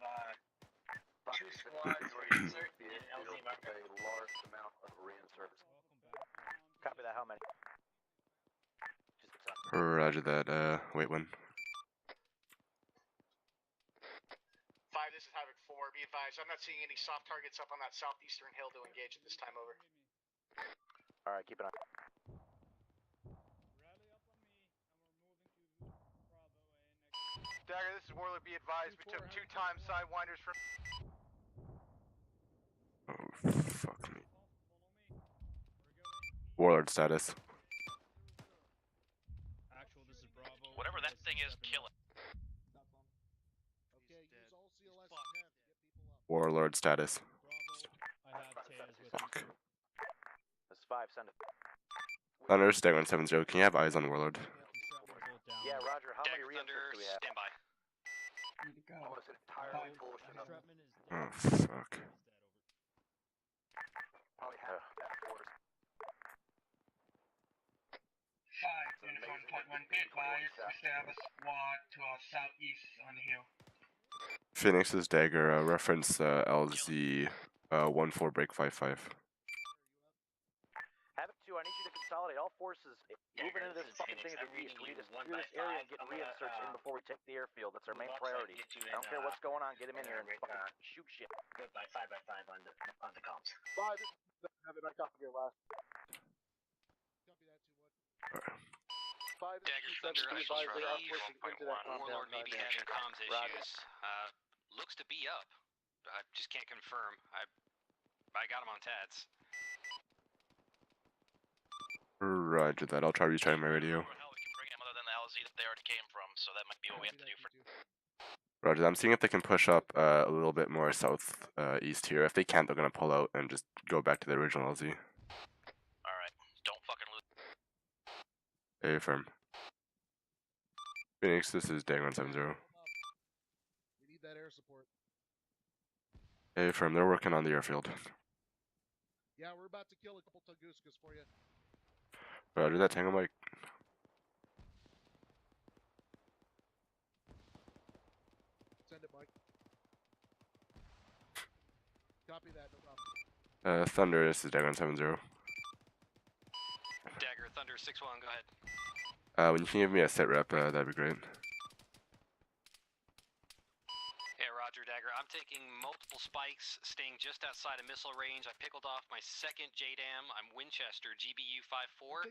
2 squads reinsert in LZ marker. A large amount of reinserts. Copy that. How many? Roger that, wait one. 5, this is Havoc 4. Be advised, I'm not seeing any soft targets up on that southeastern hill to engage at this time, over. Alright, keep it on. Dagger, this is Warlord. Be advised, we took 2 time sidewinders from... Oh, fuck me. Warlord status. Whatever that thing is, kill it. Okay, use all CLS you have to get people up. Warlord status. I have Taz with Fuck. That's 5, send it. Thunder, Stag 170. Can you have eyes on Warlord? Yeah, Roger, how many Dagger Thunder, reinserts do we have? stand by. Need to go. Almost entirely bullshit. Oh, fuck. Probably half that force. 5, uniform point 1, be advised, we still have a squad to our southeast on the hill. Phoenix's Dagger, reference LZ 14 break 55. Havoc 2, I need you to consolidate all forces moving into this fucking thing to the east. We need to secure this area and get reinserts in before we take the airfield. That's our main priority. I don't care what's going on, get him in here and fucking shoot shit. Good by 5x5 on the comms. 5, this is have it back off of your last. Copy that, 2-1. 5, this Dagger is Thunder, 2-7, I be advised they are believe pushing into that compound. Warlord may be having comms issues. Looks to be up. I just can't confirm. I got him on TADS. Roger that. I'll try restarting my radio. Hell, we can bring him other than the LZ that they already came from, so that might be what we have to do for. Roger that. I'm seeing if they can push up a little bit more south east here. If they can't, they're gonna pull out and just go back to the original LZ. Alright, don't fucking lose. Affirm. Phoenix, this is Dag 170. We need that air support. Affirm, they're working on the airfield. Yeah, we're about to kill a couple Tunguskis for you. Roger that, Tango Mike. Send it, Mike. Copy that, no problem. Thunder, this is Dag 170. Dagger Thunder 6-1, go ahead. When you can give me a sit rep, that'd be great. Yeah, Roger, Dagger. I'm taking multiple spikes, staying just outside of missile range. I pickled off my second JDAM. I'm Winchester, GBU 54,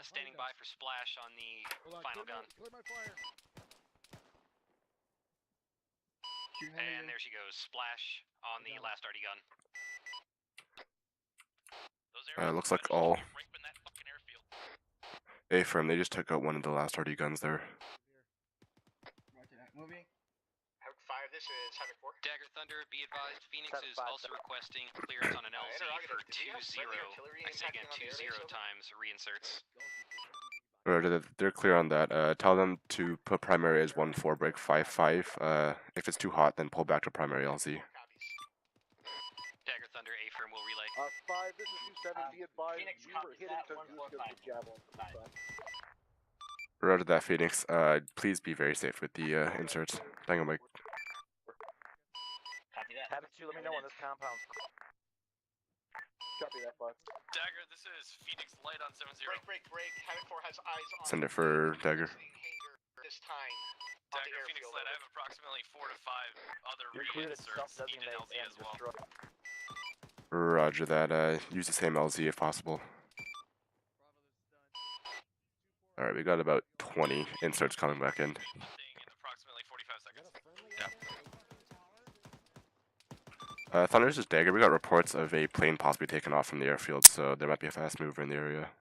standing by for splash on the final gun. Clear my fire. And there she goes, splash on the last RD gun. Looks like all. Affirm, they just took out one of the last RD guns there. Moving. Havoc 5, this is Havoc 4. Dagger Thunder, be advised, Phoenix is also requesting clearance on an LZ for 2-0. I say again, 2-0 times reinserts. Roger, they're clear on that. Tell them to put primary as 14 break 55. If it's too hot, then pull back to primary LZ. Dagger Thunder, Affirm will relay. 5, this is 27, be advised, we were hitting Tunguskis with javelins. Roger that, Phoenix. Please be very safe with the inserts. Tango Mike. Copy that. Havoc 2, let me know when this compound's. Copy that, 5. Dagger, this is Phoenix Light on 7-0. Break. Havoc 4 has eyes on Send it for Dagger. this time. Dagger, Phoenix Light, I have approximately 4 to 5 other You're clear to reinserts in self-designate LZ and as well. destroy. Roger that. Use the same LZ if possible. Alright, we got about 20 inserts coming back in. Approximately 45 seconds. Thunder's is Dagger. We got reports of a plane possibly taken off from the airfield, so there might be a fast mover in the area.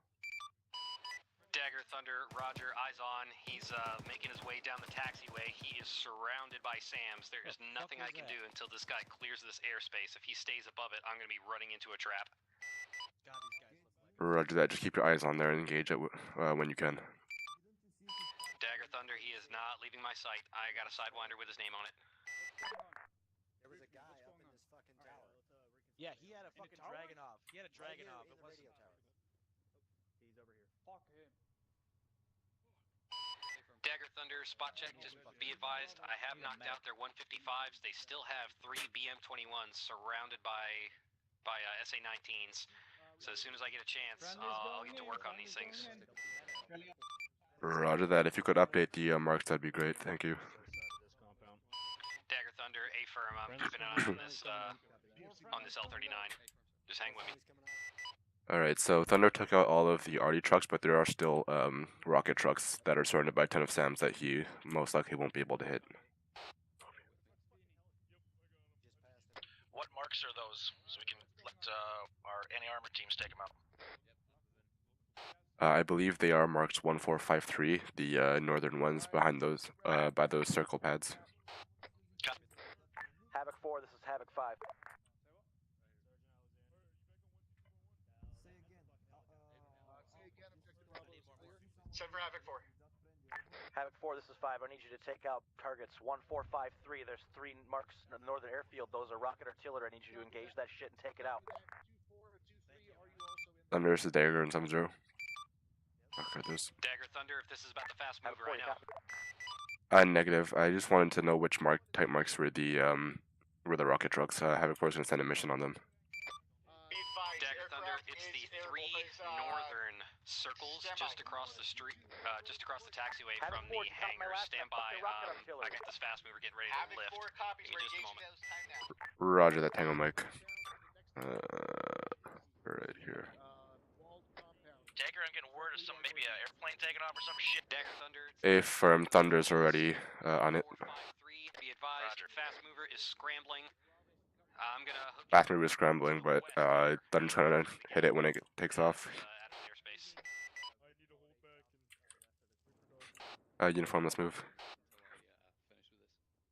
Dagger Thunder, Roger, eyes on. He's making his way down the taxiway. He is surrounded by SAMs. There is nothing I can do until this guy clears this airspace. If he stays above it, I'm going to be running into a trap. Roger that. Just keep your eyes on there and engage it when you can. Dagger Thunder, he is not leaving my sight. I got a Sidewinder with his name on it. There was a guy up in this fucking tower. Yeah, he had a fucking Dragunov. He had a Dragunov. It was radio tower. He's over here. Fuck him. Dagger Thunder, spot check, just be advised, I have knocked out their 155s. They still have 3 BM-21s surrounded by SA-19s. So as soon as I get a chance, I'll get to work on these things. Roger that. If you could update the marks, that'd be great. Thank you. Dagger Thunder, Affirm, I'm keeping an eye on this L-39. Just hang with me. Alright, so Thunder took out all of the RD trucks, but there are still rocket trucks that are surrounded by a ton of SAMs that he most likely won't be able to hit. What marks are those, so we can let our anti-armor teams take them out? I believe they are marked 1453, the northern ones behind those, by those circle pads. Havoc 4, this is Havoc 5. Send for Havoc 4. Havoc 4, this is 5. I need you to take out targets 1453. There's 3 marks in the northern airfield. Those are rocket artillery. I need you to engage that shit and take it out. Thunder, this is Dagger and 7-0. Okay, this. Dagger Thunder, if this is about the fast mover, I know. Negative. I just wanted to know which type marks were the rocket trucks. Havoc 4 is gonna send a mission on them. Dagger Thunder, it's the 3 northern circles just across the street, just across the taxiway from the hangar. Stand by. I got this fast mover getting ready to lift. Give me just a moment. Roger that, Tango Mike. Right here. Dagger, I'm getting word of some maybe an airplane taking off or some shit. Dagger Thunder. A firm Thunder's already on it. Be advised, fast mover is scrambling. I'm gonna hook Fast mover is scrambling, but Thunder's trying to hit it when it takes off. Uniform, let's move.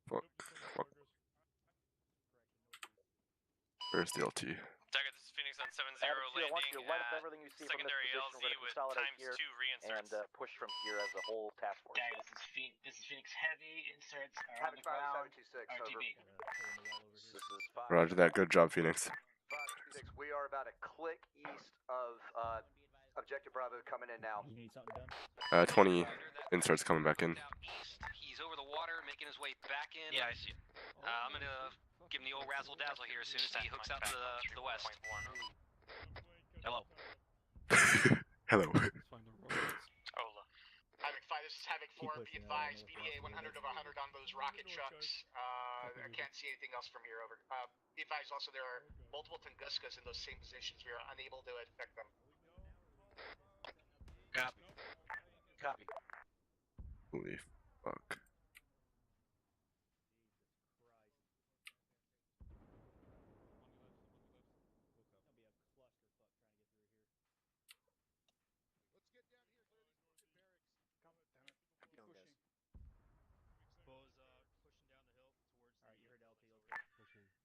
Fuck. Where's the LT? Dagger, this is Phoenix on 7-0 landing. I want you to light up everything you see from this secondary position. LZ We're going to with consolidate here ×2 reinserts. and push from here as a whole task force. Dagger, this is Phoenix heavy inserts are on the ground. RTB. This is 5. Roger that. Good job, Phoenix. 526, we are about a click east of Objective Bravo coming in now. 20 inserts coming back in. He's over the water, making his way back in. Yeah, I see it. I'm gonna give him the old razzle dazzle here as soon as he hooks out to the west. Hello. Hello. Hola. Havoc 5, this is Havoc 4. Be advised, BDA 100 over 100 on those rocket trucks. I can't see anything else from here, over. Be advised also there are multiple Tunguskas in those same positions. We are unable to affect them. Copy. Copy. Holy fuck.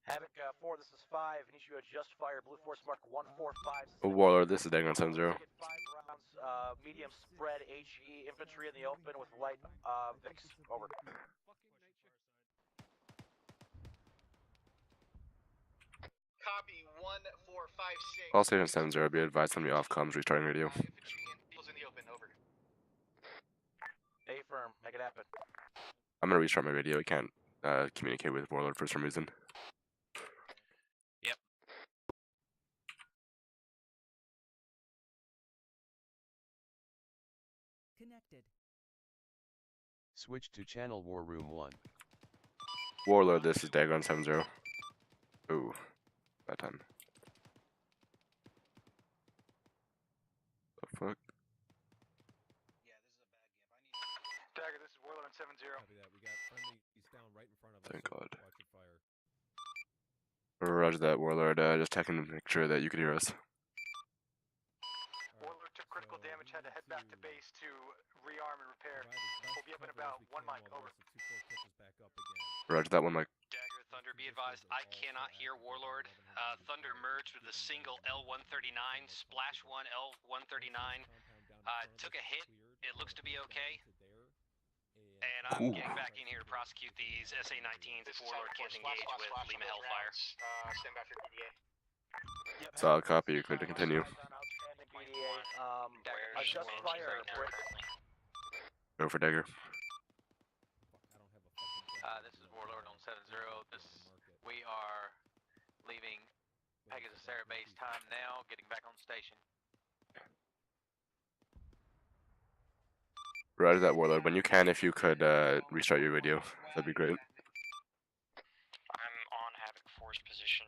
Havoc 4, this is 5. I need you to adjust fire. Blue Force Mark 145. Warlord, this is Dagger on 7-0. 5 rounds, medium spread HE infantry in the open with light Vix. Over. Copy 1456. All station 7-0, be advised on the off comms restarting radio. In the open, over. A firm, make it happen. I'm gonna restart my radio. I can't communicate with Warlord for some reason. Yep. Connected. Switch to channel War Room 1. Warlord, this is Dagger on 7-0. Ooh, bad time. The fuck? Dagger, this is Warlord on 7-0. Copy that. We got friendlies down right in front of us. Thank God. Watch your fire. Roger that, Warlord. Just checking to make sure that you can hear us. Warlord took critical damage, had to head back to base to rearm and repair. We'll be up in about 1 mic, over. Roger that, 1 mic. Dagger Thunder, be advised, I cannot hear Warlord. Thunder merged with a single L-139, Splash 1 L-139. Took a hit. It looks to be okay. And I'm getting back in here to prosecute these SA-19s if Warlord can't engage with Lima Hellfire. Stand by for BDA. Solid copy, you're clear to continue. Adjust fire. Go for Dagger. This is Warlord on 7-0. We are leaving Pegasus Air Base time now, getting back on station. Roger that, Warlord. When you can, if you could restart your video, that'd be great. I'm on Havoc 4's position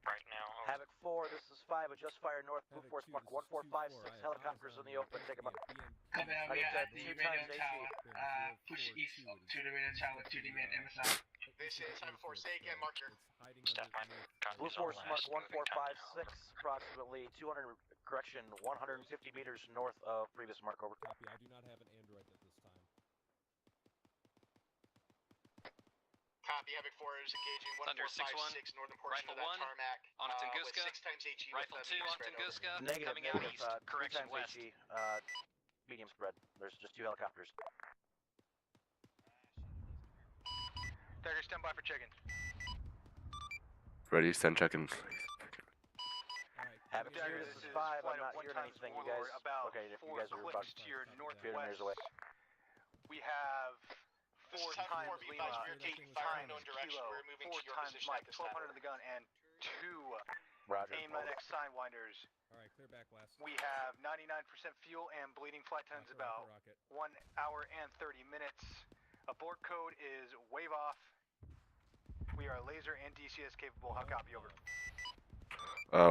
right now. Havoc 4, this is 5. Adjust fire north. Blue Force Mark 1456. Helicopters in the open. Take them up. Copy that, we are at the radio tower. Push east to the radio tower to the main MSI. This is Havoc 4. Say again, mark your. Blue Force Mark 1456, approximately 200, correction, 150 meters north of previous mark, over. Copy, I do not have an Android at this time. Copy, Havoc 4 is engaging Thunder 1456 northern portion Rifle of that 1 tarmac. on Tunguska. With 6 times HE Rifle with 2 medium on spread, Tunguska. Negative, Coming out negative, east. Correction 3 times west. HE, medium spread. There's just 2 helicopters. Dagger, stand by for check-in. Ready, send check-in. Havoc 2, this is 5. I'm not hearing anything. You guys, about okay, if you 4 guys are about clicks to your 50 northwest. meters away. We have 4 This is Havoc times 4, be Lima, advised, we're 8 taking fire in times no direction. Kilo, We're moving 4 to your times position Mike, at this time. 1200 in the gun, and 2 Roger. AIM-9X Sidewinders. Alright, clear back west. We have 99% fuel and bleeding flight times about rocket. 1 hour and 30 minutes. Abort code is wave off. We are laser and DCS capable. How copy, over?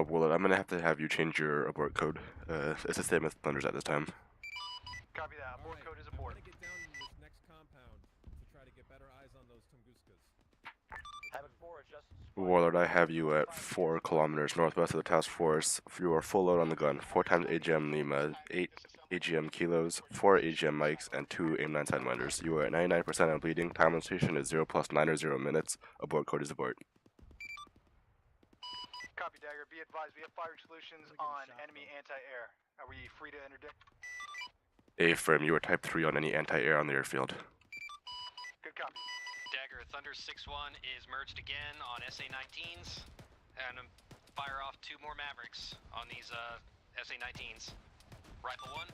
Willard, I'm gonna have to have you change your abort code. It's the same as Thunder's at this time. Copy that. Abort code is abort. I want to get down to this next compound to try to get better eyes on those Tunguskas. Havoc 4 adjusts. Warlord, I have you at 4 kilometers northwest of the task force. You are full load on the gun. 4 times AGM Lima, 8 AGM Kilos, 4 AGM Mikes, and 2 AIM-9 Sidewinders. You are at 99% on bleeding. Time on station is 0 plus 9 or 0 minutes. Abort code is abort. Copy, Dagger. Be advised, we have firing solutions on enemy anti-air. Are we free to interdict? A-firm, you are type 3 on any anti-air on the airfield. Good copy. Dagger Thunder 6-1 is merged again on SA-19s, and fire off 2 more Mavericks on these SA-19s. Rifle 1.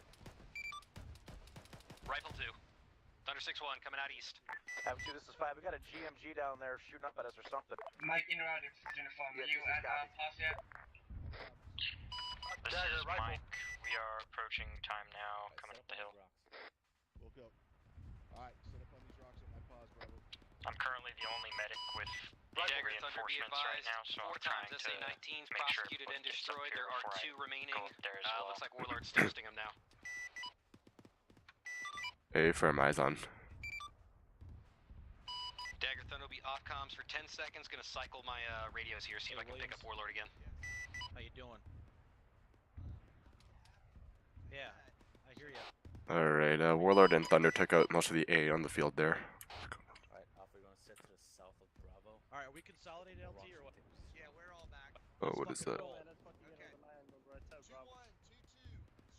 Rifle 2. Thunder 6-1 coming out east. Havoc 2, this is 5. We got a GMG down there shooting up at us or something. Mike, interrupt if it's uniform. Are you at Plaza yet? This is Mike. We are approaching time now, coming up the hill. We'll go. Alright, set up on these rocks at my pause, Bravo. I'm currently the only medic with Dagger Thunder, be reinforcements right advised, now, so 4 I'm trying times to SA-19s make sure prosecuted and everyone gets up destroyed. here There are before 2 I remaining. go up there as well. Looks like Warlord's toasting them now. A-firm, eyes on. Dagger Thunder will be off comms for 10 seconds. Gonna cycle my radios here, see if I can pick up Warlord again. How you doing? Yeah, I hear ya. Alright, Warlord and Thunder took out most of the A on the field there. Alright, Alpha, we're gonna set to the south of Bravo. Alright, are we consolidated LT or what? Yeah, we're all back. Oh, what is that? Okay. 2-1, 2-2.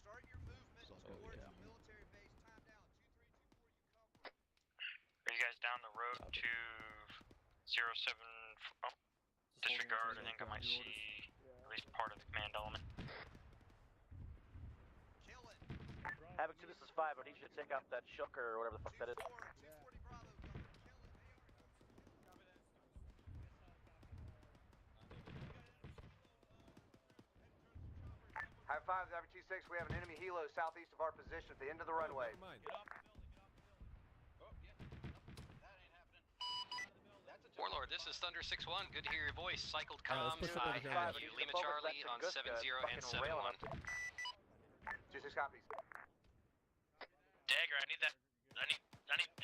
Start your movement towards the military base. Time down. 2324, you come. Are you guys down the road to 07? Oh, disregard. I think I might see at least part of the command element. Havoc 2, this is 5. I need you to take out that shulker or whatever the fuck that is. High 5, Average 26, we have an enemy helo southeast of our position at the end of the runway. Warlord, this is Thunder 6-1. Good to hear your voice. Cycled Alright, comms. let's push up I over have here. you Lima Charlie on 7-0 and 7-1. 26 copies. Dagger, I need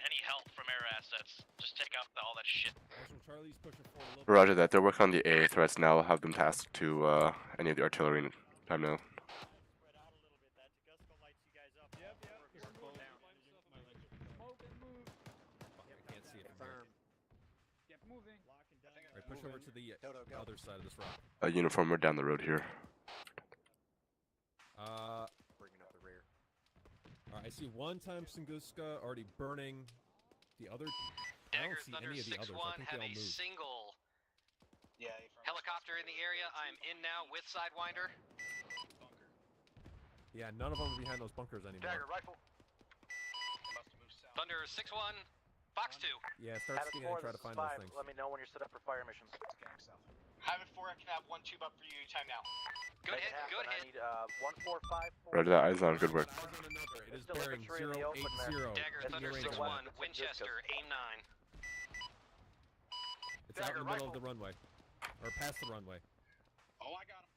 any help from air assets. Just take out all that shit. Charlie's pushing forward a little bit. Roger that, they're working on the A threats now. I'll have them tasked to any of the artillery in time now. Alright, push over to the other side of this rock. Uniform, we're down the road here. Bringing up the rear. Alright, I see 1 time Tunguska already burning. The other, I don't see any of the others. I think they have all a moved. single helicopter in the area. I'm in now with Sidewinder. Yeah, none of them are behind those bunkers anymore. Dagger, rifle. Thunder 6-1, Fox 2. Yeah, start Havoc scanning 4, and try this to is find 5. those things. Let me know when you're set up for fire missions. Havoc 4, I can have 1 tube up for you. Time now. Good hit, good hit. I need 1454. Roger that, eyes on, good work. It is bearing 080. Dagger Thunder 6-1, Winchester, aim 9. It's out in the middle of the runway. Or past the runway. Oh, I got him.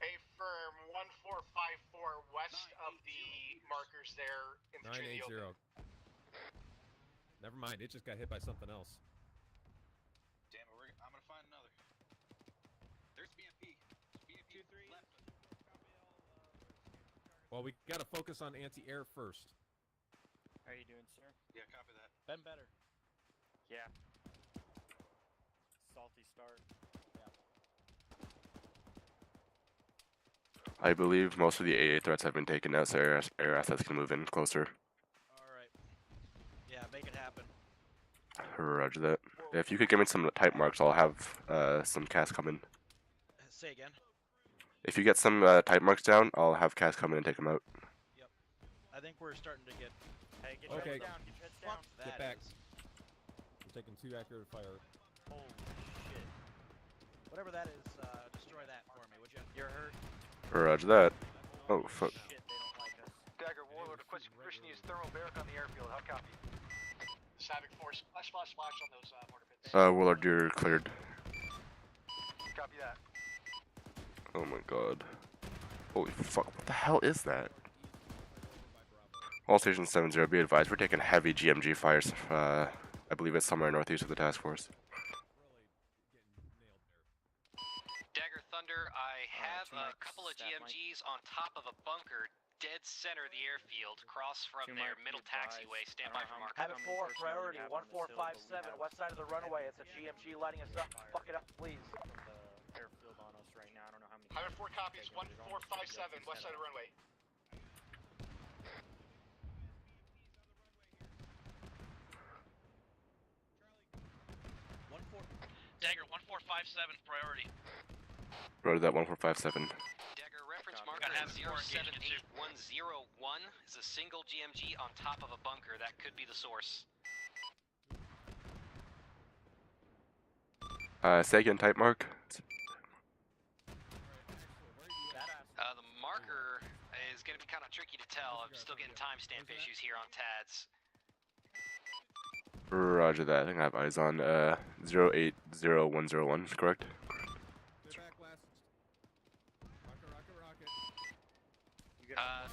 A firm 1454 west of the markers there. Infantry in the open. 980. Never mind, it just got hit by something else. Well, we gotta focus on anti-air first. How are you doing, sir? Yeah, copy that. Been better. Yeah. Salty start. I believe most of the AA threats have been taken out, so air assets can move in closer. Alright. Yeah, make it happen. Roger that. If you could give me some type marks, I'll have some cast come in. Say again. If you get some type marks down, I'll have cast come in and take them out. Yep. I think we're starting to get... Hey, get Okay. your heads down, get your heads down. Get back. We're taking 2 accurate fire. Holy shit. Whatever that is, destroy that for me, would you? You're hurt. Roger that. Oh, fuck. Shit, they don't like us. Dagger, Warlord, requesting permission to use thermal barrack on the airfield. How copy? Savage 4, splash on those mortar pits. Warlord, you're cleared. Copy that. Oh my god. Holy fuck, what the hell is that? All stations 7-0, be advised, we're taking heavy GMG fires. I believe it's somewhere northeast of the task force. Dagger Thunder, I have a couple of GMGs on top of a bunker dead center of the airfield, across from their middle taxiway. Stand by for mark. Have it 4, priority 1457, west side of the runway. It's a GMG lighting us up. Fuck it up, please. Airfield on us right now. I don't know how many. Have 4 copies, 1457, west side of the runway. Dagger 1457 priority. Roger that 1457. Dagger reference marker at 078101 is a single GMG on top of a bunker. That could be the source. Say again, type mark. The marker is going to be kind of tricky to tell. I'm still getting timestamp issues here on TADS. Roger that. I think I have eyes on 080101, correct?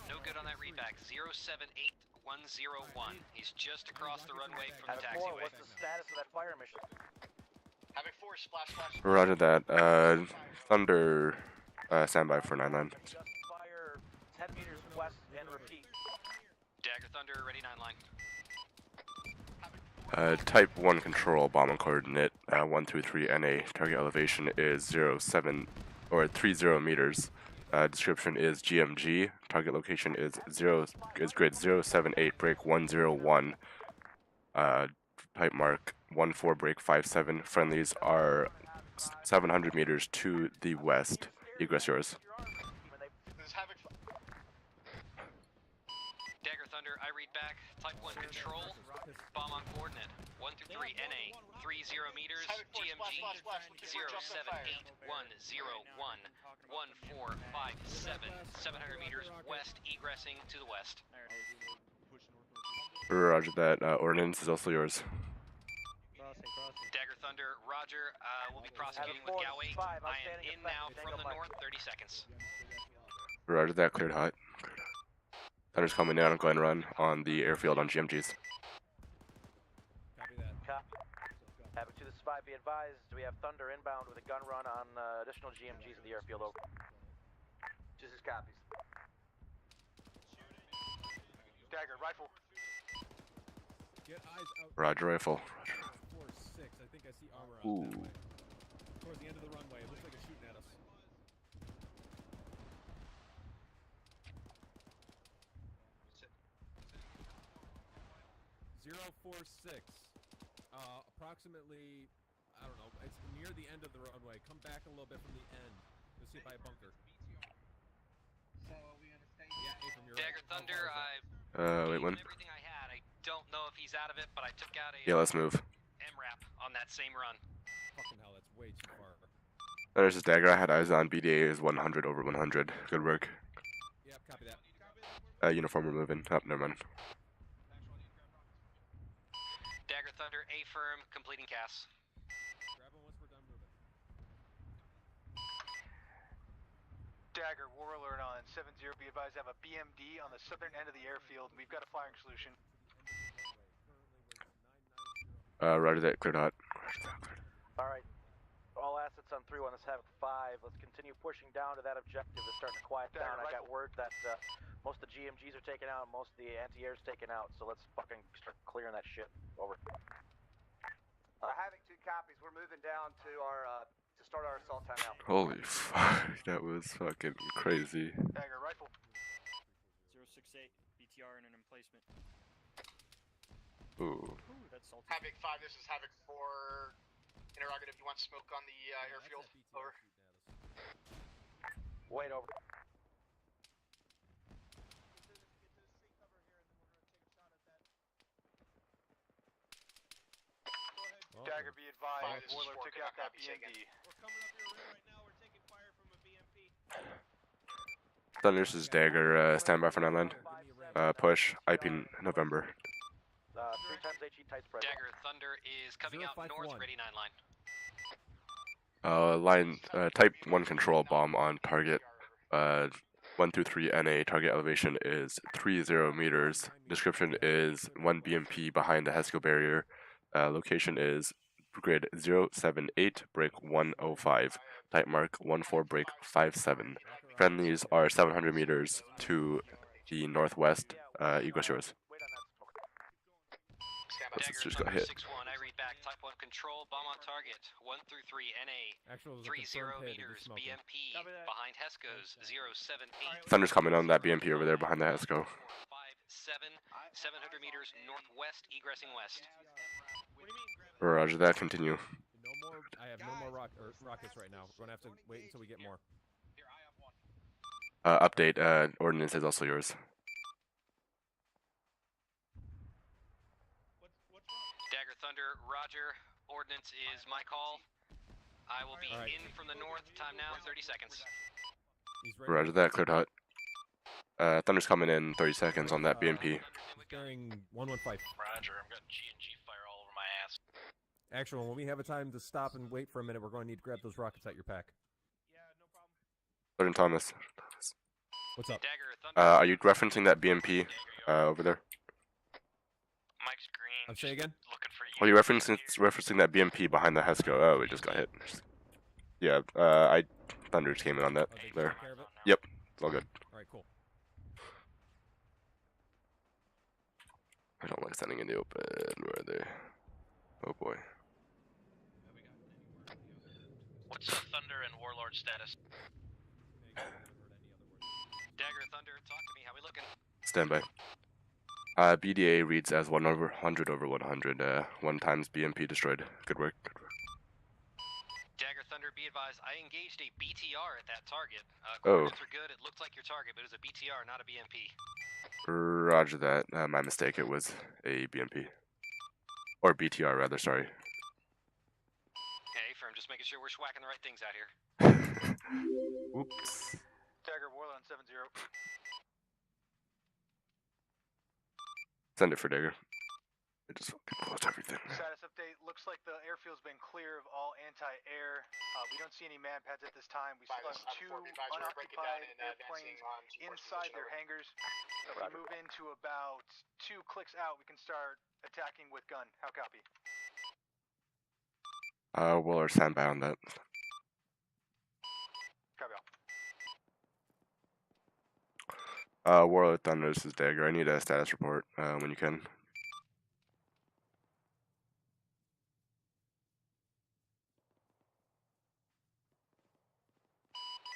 No good on that readback. 078101. He's just across the runway from the taxiway. What's the status of that fire mission? Having 4, splash. Roger that. Thunder, standby for 99. Just fire 10 meters west and repeat. Dagger Thunder, ready 9 line. Type 1 control, bomb and coordinate 123 NA. Target elevation is 30 meters. Description is GMG. Target location is grid 078 break 101. Type mark 14 break 57. Friendlies are 700 meters to the west. Egress yours. Dagger Thunder, I read back. Type 1 control. Bomb on coordinate 123 NA. 30 meters. GMG 078101. 1457. 700 meters west, egressing to the west. Roger that. Ordnance is also yours. Dagger Thunder, Roger. We'll be prosecuting with Galway. I am in now from the north. 30 seconds. Roger that. Cleared hot. Thunder's coming in. I'm going to run on the airfield on GMGs. Have it to the spy, be advised, we have Thunder inbound with a gun run on additional GMGs at the airfield, over. Just as copies. Dagger, rifle. Get eyes out. Roger rifle. 4-6. I think I see armor out Ooh. that way. Towards the end of the runway. It looks like it's shooting at us. 046. Approximately, I don't know, it's near the end of the runway. Come back a little bit from the end. You'll see it by a bunker. So are we gonna stay? Yeah, from your Dagger right. Thunder, I Wait, when? everything I had. I don't know if he's out of it, but I took out a Yeah, let's move. MRAP on that same run. Fucking hell, that's way too far. There's this dagger. I had eyes on. BDA is 100 over 100. Good work. Yep, copy that. Uniform removing. Oh, never mind. Dagger Thunder, A firm, completing CAS. Grab him once we're done moving. Dagger, war alert on 7-0. Be advised, I have a BMD on the southern end of the airfield. We've got a firing solution. Roger that. Cleared hot. Alright. all assets on 3-1, this Havoc 5. Let's continue pushing down to that objective. It's starting to quiet down. I got word that most of the GMGs are taken out, most of the anti-air's taken out, so let's fucking start clearing that shit. Over. Havoc 2 copies. We're moving down to our to start our assault timeout. Holy fuck, that was fucking crazy. Dagger rifle. 068, BTR in an emplacement. Ooh. That's salty. Havoc 5, this is Havoc 4. Interrogative, you want smoke on the airfield? Over. Wait, over. Dagger, be advised. Warlord took out that BMP. We're coming up your rear right now. We're taking fire from a BMP. Thunder, this is Dagger. Stand by for 9 line. Push. IP November. 3 times HE tight spread. Dagger Thunder is coming out north, ready 9 line. Type 1 control bomb on target 123 NA. Target elevation is 30 meters. Description is 1 BMP behind the HESCO barrier. Location is grid 078, break 105. Type mark 14, break 57. Friendlies are 700 meters to the northwest. Egress yours. Let's just got hit. 6-1, I read back. Type 1 control, bomb on target. 1 through 3 NA. 30 meters BMP behind HESCO's 078. Thunder's coming on that BMP over there behind the HESCO. 700 meters northwest, egressing west. Roger that, continue. No more. I have no more rockets right now. We're gonna have to wait until we get more. Update. Ordnance is also yours. Dagger Thunder, Roger. Ordnance is my call. I will be in from the north. Time now, 30 seconds. Roger that, cleared hot. Thunder's coming in 30 seconds on that BMP. Bearing 115. Roger, I've got G&G fire all over my ass. Actually, when we have a time to stop and wait for a minute, we're going to need to grab those rockets out your pack. Sergeant Thomas. What's up? Are you referencing that BMP over there? Mike's green. Say again? Are you referencing that BMP behind the HESCO? Oh, we just got hit. Yeah, Thunder just came in on that. There. Yep, it's all good. Alright, cool. I don't like standing in the open. Where are they? Oh boy. What's the Thunder and Warlord status? Dagger Thunder, talk to me. How we looking? Stand by. BDA reads as 100 over 100. 1 times BMP destroyed. Good work. Good work. Dagger Thunder, be advised. I engaged a BTR at that target. Oh. Coordinates are good. It looked like your target, but it was a BTR, not a BMP. Roger that. My mistake. It was a BMP. Or BTR, rather. Sorry. Okay, firm. Just making sure we're swacking the right things out here. Oops. Dagger Warlord on 7-0. Send it for Dagger. It just fucking closed everything. Status update. Looks like the airfield's been clear of all anti-air. We don't see any man pads at this time. We still have 2 unoccupied airplanes inside their hangars. If we move into about 2 clicks out, we can start attacking with gun. How copy? We'll stand by on that. Copy Uh, all. Warlord Thunder, this is Dagger. I need a status report when you can.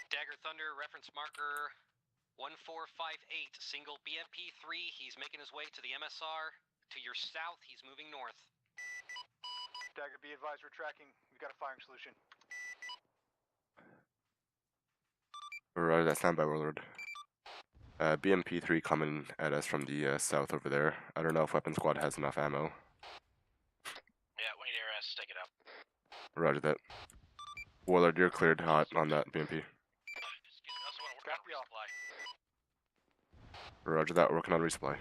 Dagger Thunder, reference marker 1458, single BMP-3. He's making his way to the MSR. To your south, he's moving north. Dagger, be advised, we're tracking. We've got a firing solution. Roger that, stand by, Warlord. BMP-3 coming at us from the south over there. I don't know if Weapon Squad has enough ammo. Yeah, we need air ass. Take it out. Roger that. Warlord, you're cleared hot on that BMP. Roger that, working on resupply.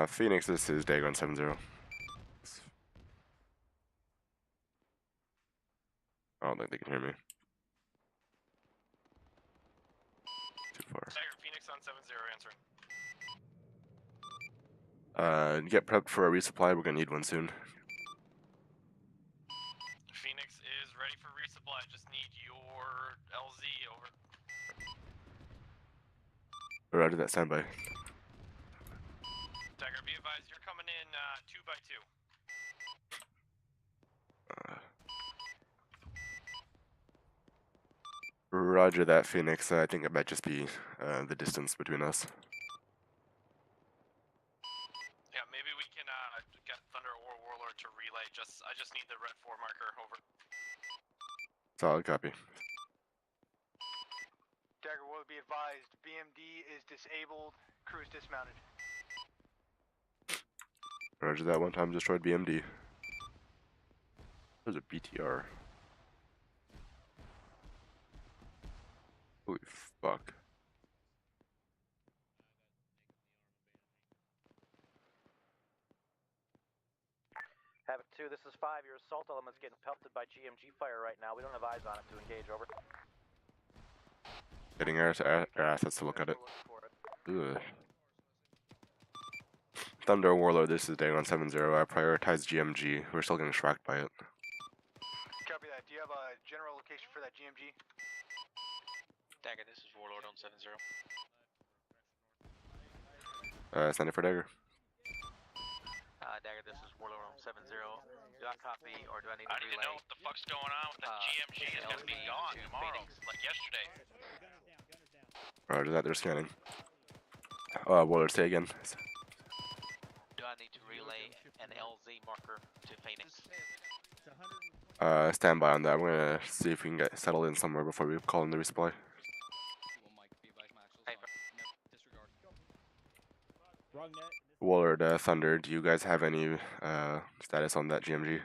Phoenix, this is Dagger on 7-0. I don't think they can hear me. Too far. Dagger, Phoenix on 7-0, answering. Get prepped for a resupply, we're gonna need one soon. Roger that, standby. Dagger, be advised, you're coming in 2x2. Roger that, Phoenix. I think it might just be the distance between us. Yeah, maybe we can get Thunder or Warlord to relay. I just need the red 4 marker. Over. Solid copy. Dagger will be advised, BMD is disabled, crew is dismounted. Roger that, one time destroyed BMD. There's a BTR. Holy fuck. Havoc 2, this is 5. Your assault element's getting pelted by GMG fire right now. We don't have eyes on it to engage, over. Getting our assets to look at it. Ugh. Thunder Warlord, this is day 170. I prioritize GMG. We're still getting shracked by it. Copy that. Do you have a general location for that GMG? Dagger, this is Warlord on 70. Send it for Dagger. Dagger, this is Warlord on 70. Do I copy, or do I need to I need to know what the fuck's going on with the GMG. Is gonna be gone tomorrow, like yesterday. Roger that, they're scanning. Warlord, say again. Do I need to relay an LZ marker to Phoenix? Stand by on that. We're gonna see if we can get settled in somewhere before we call in the resupply. Warlord, Thunder, do you guys have any status on that GMG?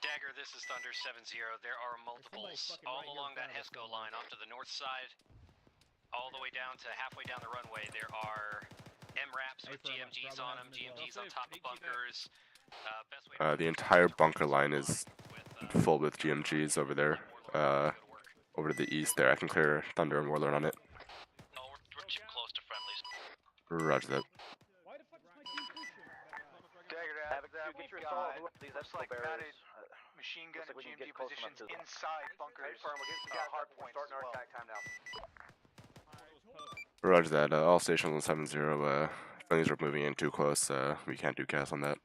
Dagger, this is Thunder 70. There are multiples all along that HESCO line off to the north side, all the way down to halfway down the runway. There are MRAPs with GMGs on them, GMGs on top of bunkers. The entire bunker line is full with GMGs over there. Over to the east there. I can clear Thunder and Warlord on it. No, we're too close to friendlies. Roger that. Dagger, Havoc 2, get your assault. Move up to these like barriers. mounted machine gun and GMG positions inside bunkers. Firm, we're getting some gas hard points. points Starting our as well. attack time now. Roger that. All stations on 70. Friendlies are moving in too close. We can't do cast on that.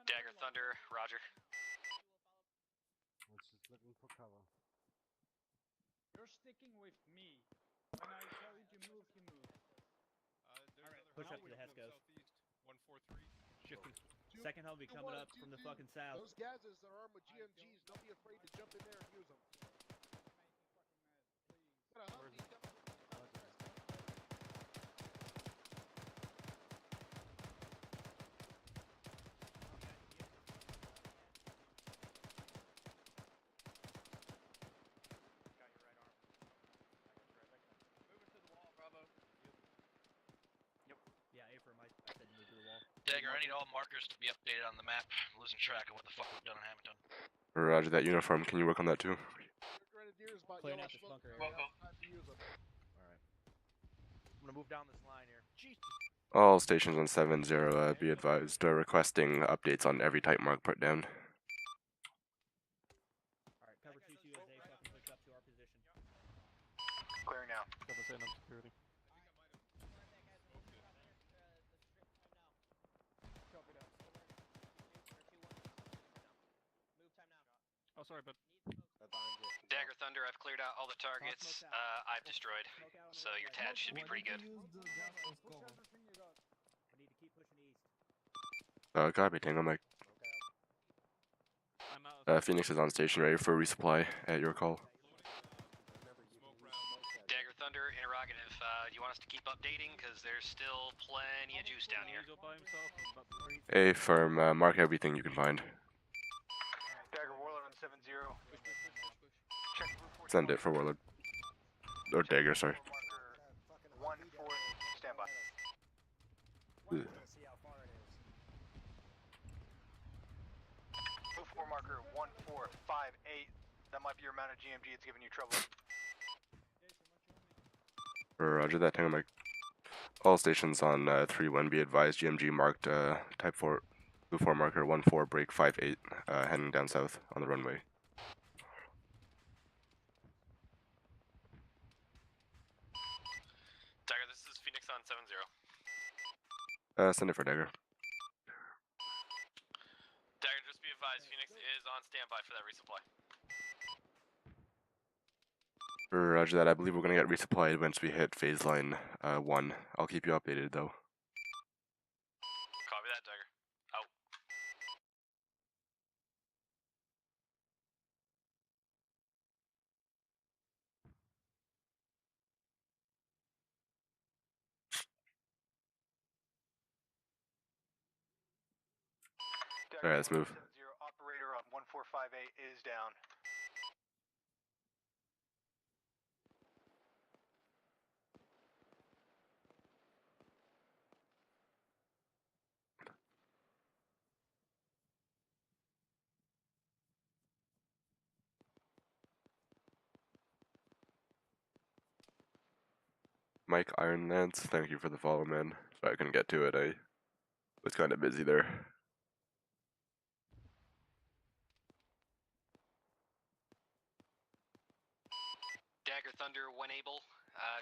Dagger, Thunder, Roger. Just looking for cover. You're sticking with me. When I tell you to move, you move. Alright, push up to the HESCOs. 143. Shifting. Second hub will be coming up from the fucking south. Those gases are armed with GMGs. Don't be afraid to jump in there and use them. Dagger, I need all markers to be updated on the map. I'm losing track of what the fuck we've done and haven't done. Roger that uniform. Can you work on that too? Clearing out this bunker area. Alright. I'm gonna move down this line here. Jesus. All stations on 70, be advised, requesting updates on every type mark put down. Alright, cover 2-2 as they fucking push up to our position. Clearing now. Cover setting up security. Oh, sorry, but Dagger, Thunder, I've cleared out all the targets I've destroyed, so your TAD should be pretty good. We need to keep pushing east. Copy, Tango Mike. Phoenix is on station ready for resupply at your call. Dagger, Thunder, interrogative. Do you want us to keep updating? Because there's still plenty of juice down here. A firm, mark everything you can find. Dagger, Warlord on 70. Check blue 40. Send it for Warlord. Or Dagger, sorry. 1-4, stand by. Ugh. Blue 4 marker 1458. That might be your amount of GMG. It's giving you trouble. Roger that, Tango Mike. All stations on 3-1 be advised. GMG marked type 4, blue 4 marker 14 break 58, heading down south on the runway. Send it for Dagger. Dagger, just be advised, Phoenix is on standby for that resupply. Roger that. I believe we're gonna get resupplied once we hit phase line 1. I'll keep you updated though. Copy that, Dagger. Out. Alright, let's move. Operator on 1458 is down. Mike Ironlance, thank you for the follow, man. Sorry I couldn't get to it. I was kind of busy there. Dagger Thunder, when able,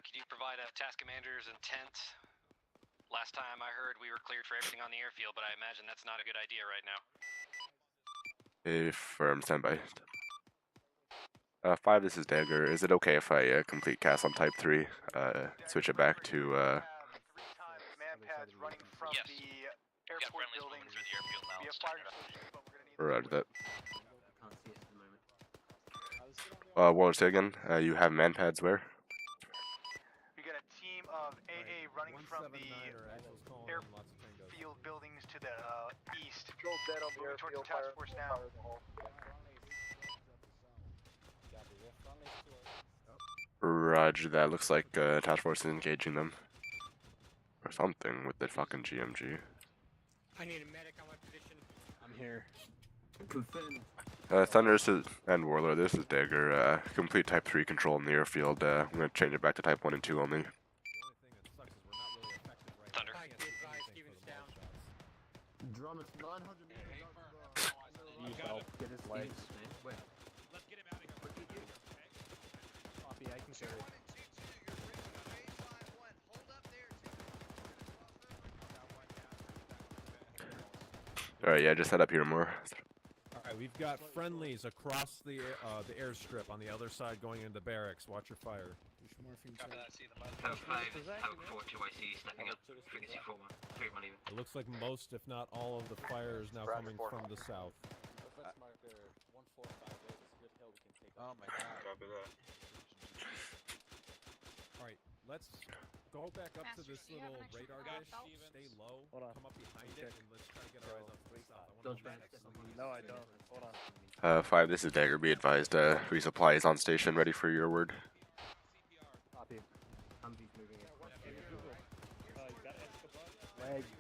could you provide a task commander's intent? Last time I heard we were cleared for everything on the airfield, but I imagine that's not a good idea right now. Firm standby. 5, this is Dagger. Is it okay if I complete cast on type 3? Switch it back to Manpads running from yes. the airport building. Through the airfield now. Roger that. Can't see it at the moment. Waller, say again. You have manpads where? You got a team of AA running from the airfield buildings to the east. Control dead on the Moving towards airfield. the task force now. Fire in the hole. Roger that. Looks like task force is engaging them. Or something with the fucking GMG. I need a medic on my position. I'm here. Confirmed. Thunder, this is, and Warlord, this is Dagger. Complete type 3 control in the airfield. I'm gonna change it back to type 1 and 2 only. Thunder. Drum, it's 900 meters. Use help. Get his legs. Let's get him out of here. Copy, I can carry it. Alright, yeah, just head up here more. Alright, we've got friendlies across the airstrip on the other side going into barracks. Watch your fire. It looks like most, if not all, of the fire is now coming from the south. Oh my god. Alright, let's go back up to this little radar dish, stay low, come up behind it, and let's try to get our eyes up to the south. I want to No, I don't. Hold on. 5, this is Dagger. Be advised, resupply is on station, ready for your word. Copy. Humvee's moving in.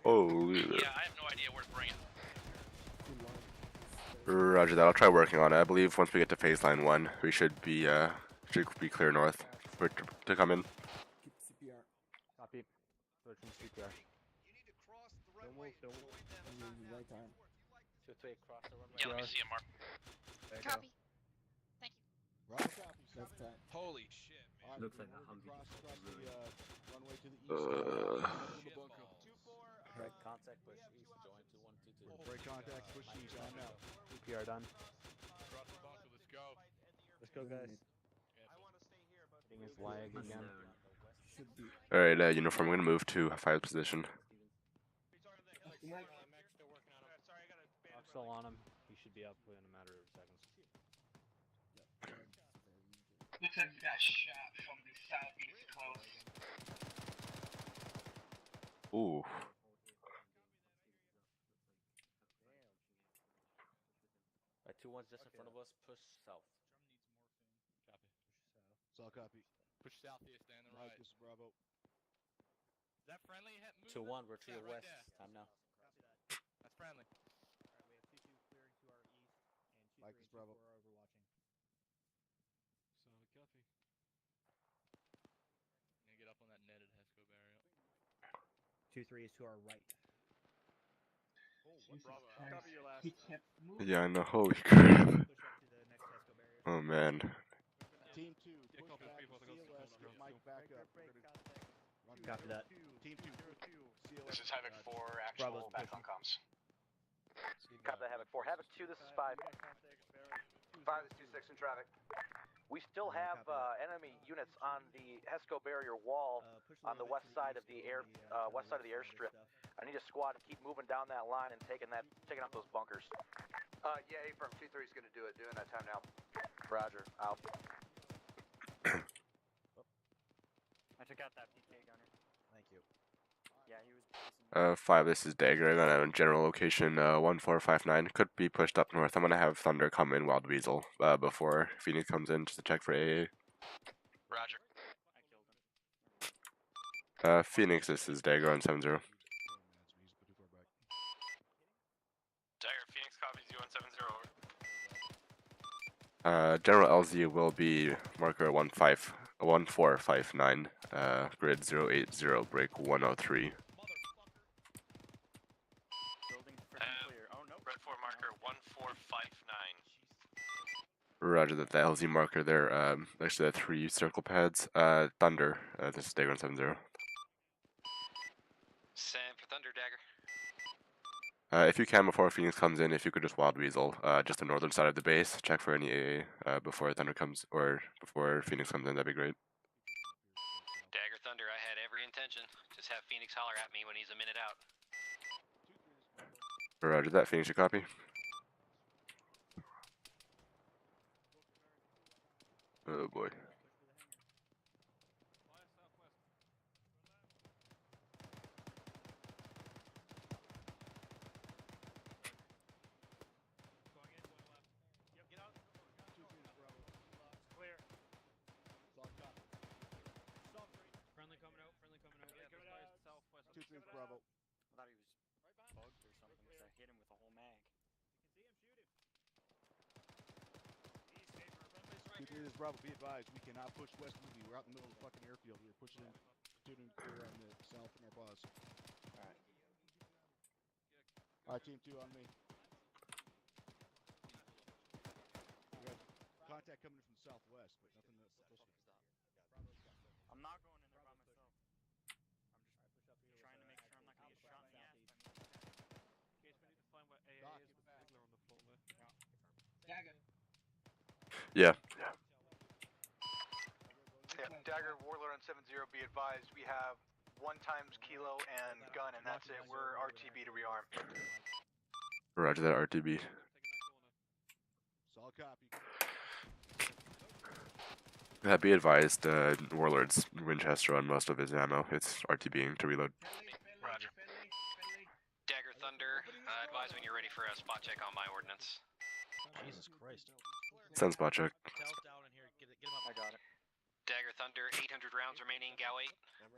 Holy. Yeah, I have no idea where to bring it. Roger that. I'll try working on it. I believe once we get to phase line 1, we should be clear north for it to come in. Keep CPR. Copy. Switching CPR. Don't move. Right time. Yeah, let me see him, Mark. Copy. Thank you. Right copy. Left time. Holy shit, man. Looks like that Humvee just got ruined. Runway to the east. Break contact, push east, join 2122. Break contact, push east on now. CPR done. Let's go. Let's go, guys. Getting his lag again. Alright, uniform, I'm gonna move to 5 position. Still on him. He should be up in a matter of seconds. Looks like we got shot from the southeast close. Ooh. Right, 2-1's just in front of us. Push south. Copy. So copy. Push southeast and the right. This is Bravo. Is that friendly? 2-1, we're to your west. Time now. That's friendly. Mike is Bravo. Solid copy. Gonna get up on that netted Hesco barrier. 2-3 is to our right. Oh, Bravo. Copy your last. Yeah, I know. Holy crap. Oh man. Team 2, push back to CLS, get Mike back up. Copy that. Team 2, This is Havoc 4, actual back on comms. Copy that, Havoc 4. Havoc 2, this is 5. 5, this is 26 in traffic. We still have enemy units on the HESCO barrier wall on the west side of the airstrip. I need a squad to keep moving down that line and taking out those bunkers. Yeah, A-firm 2-3 is going to do it. Doing that time now. Roger, out. I took out that PK gunner. Thank you. Yeah, he was. 5, this is Dagger. I'm on a general location 1459. Could be pushed up north. I'm gonna have Thunder come in Wild Weasel before Phoenix comes in just to check for AA. Roger. Phoenix, this is Dagger on 70. Dagger, Phoenix copies you on 70. General LZ will be marker 1459, grid 080, break 103. Red 4 marker 1459. Roger that, the LZ marker there, actually the 3 circle pads. Thunder, this is Dagger on 70. Sam for Thunder, Dagger. If you can, before Phoenix comes in, if you could just Wild Weasel, just the northern side of the base, check for any AA before Thunder comes, or before Phoenix comes in, that'd be great. Dagger, Thunder, I had every intention. Just have Phoenix holler at me when he's a minute out. Roger that, Phoenix, you copy? Oh boy. Friendly coming out. Friendly coming out. Yeah, this guy's southwest. 2-3 Bravo. I thought he was bugged or something because I hit him with a whole mag. 2-3, this is Bravo. Be advised, we cannot push west with you. We're out in the middle of the fucking airfield. We're pushing in, platoon clear on the south in our pause. Alright. Alright, Team 2 on me. We got contact coming in from the southwest, but nothing that's supposed to stop. I'm not going in there by myself. I'm just trying to make sure I'm not going to get shot in the ass by me. In case we need to find what AA is with Ziggler on the floor. Dagger. Yeah. Dagger, Warlord on 70, be advised, we have 1 times kilo and gun, and that's it. We're RTB to rearm. Roger that, RTB. Solid copy. Be advised, Warlord's Winchester on most of his ammo. It's RTBing to reload. Roger. Dagger, Thunder, advise when you're ready for a spot check on my ordnance. Jesus Christ. Send spot check. Tell's down in here. Get him up. I got it. Dagger, Thunder, 800 rounds remaining, GAU 8,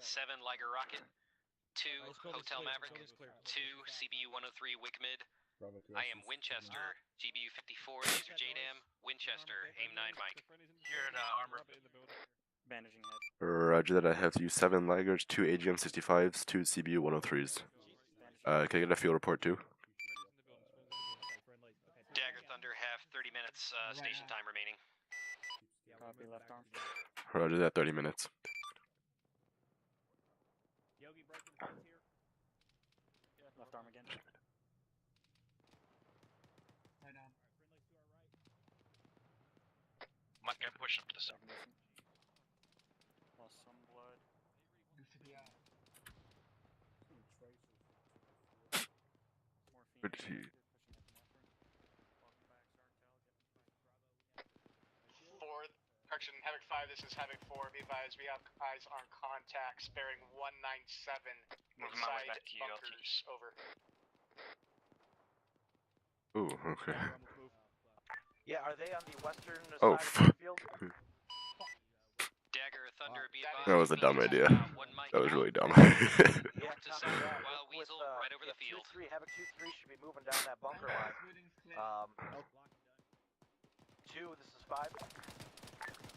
7 Liger Rocket, 2 Hotel Maverick, 2 CBU 103 Wickmid. I am Winchester, GBU 54, Laser JDAM, Winchester, AIM 9 Mike. You're in armor. Bandaging head. Roger that, I have you 7 Lagers, 2 AGM 65s, 2 CBU 103s. Can I get a field report too? Dagger, Thunder, have 30 minutes station time remaining. Copy, left arm. Roger that, 30 minutes. Yogi breaking fence here. Left arm again. Right on. Might get pushed up to the side. Lost some blood. Good to be out. Morphine. Correction, Havoc 5, this is Havoc 4. Be advised, we have eyes on contacts bearing 197 Moving my way inside back to you, bunkers. Over. Ooh, okay. Yeah, are they on the western Oh, side of the field? Dagger, Thunder, be advised. That was a dumb idea. That was really dumb. North to south, Wild Weasel, right over the field. 2-3, Havoc 2-3 should be moving down that bunker line. 2, this is 5.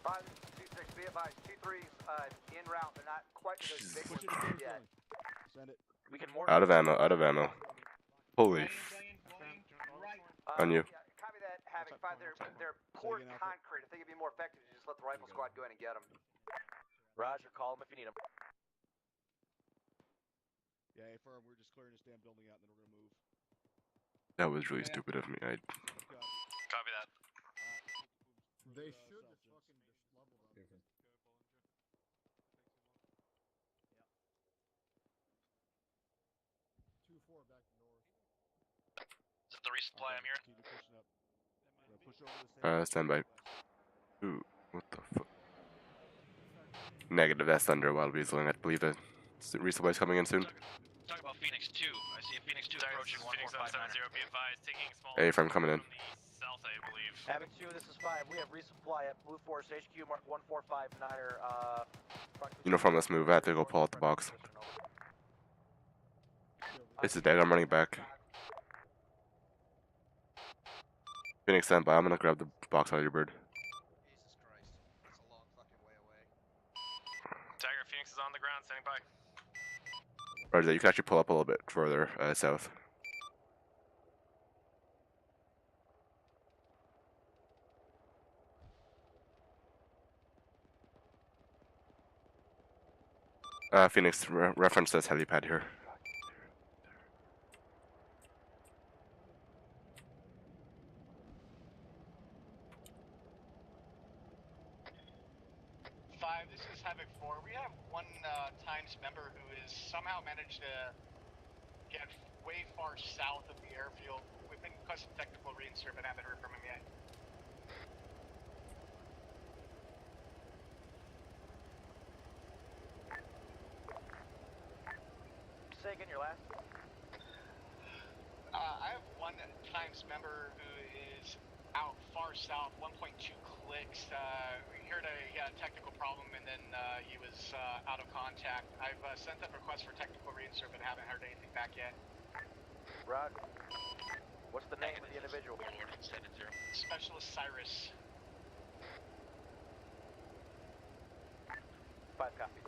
5, this is 2-6, be advised, 2-3's en route. They're not quite to those big ones yet. Send it. We can more Out of ammo, out of ammo. Holy. On you. Yeah, copy that, Havoc 5. They're poured concrete. I think it'd be more effective to just let the rifle squad go in and get them. Roger, call them if you need them. Yeah, affirm. We're just clearing this damn building out, and then we're gonna move. That was really stupid of me. Copy that. They should have fucking just leveled on this. Yeah. 2-4 back to north. Is it the resupply I'm hearing? Keep pushing up. We're gonna push over this. Stand by. Ooh, what the fuck? Negative, that's Thunder, Wild Weaseling. I believe the resupply's coming in soon. Talk about Phoenix 2. I see a Phoenix 2 approaching 1459. Be advised, taking small Hey, from coming in. from the south, I believe. Havoc 2, this is 5. We have resupply at Blue Force HQ, Mark 1459er. Uniform, let's move. I have to go pull out the box. This is dead, I'm running back. Phoenix, stand by. I'm gonna grab the box out of your bird. Jesus Christ. That's a long fucking way away. Dagger, Phoenix is on the ground, standing by. Roger that, you can actually pull up a little bit further south. Phoenix, reference this helipad here. This is Havoc 4. We have one Times member who is somehow managed to get way far south of the airfield. We've been requesting technical reinsert, but haven't heard from him yet. Say again your last. I have one Times member who is out far south, 1.2 clicks. We heard a technical problem, and then he was out of contact. I've sent that request for technical reinsert, but haven't heard anything back yet. Rod, what's the name of the individual? Specialist Cyrus. 5 copies.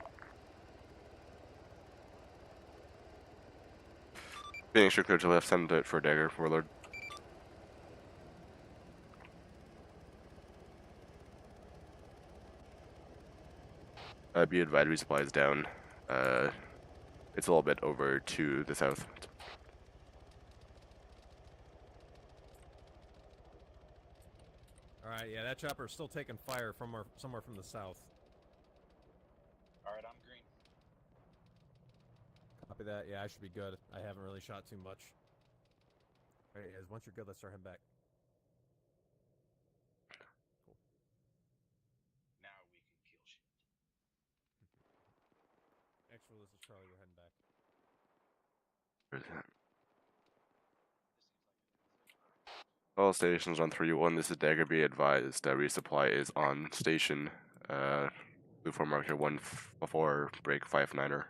Phoenix, you're clear to left. Send it for Dagger, Warlord. Be advised, resupply is down. It's a little bit over to the south. Alright, yeah, that chopper is still taking fire from somewhere from the south. Alright, I'm green. Copy that. Yeah, I should be good. I haven't really shot too much. Alright, guys, once you're good, let's start heading back. Cool. Now we can kill shit. Actually, this is Charlie. We're heading back. Where's that? All stations on 3-1. This is Dagger. Be advised, resupply is on station. Blue 4 marker 1 before break 5-9er.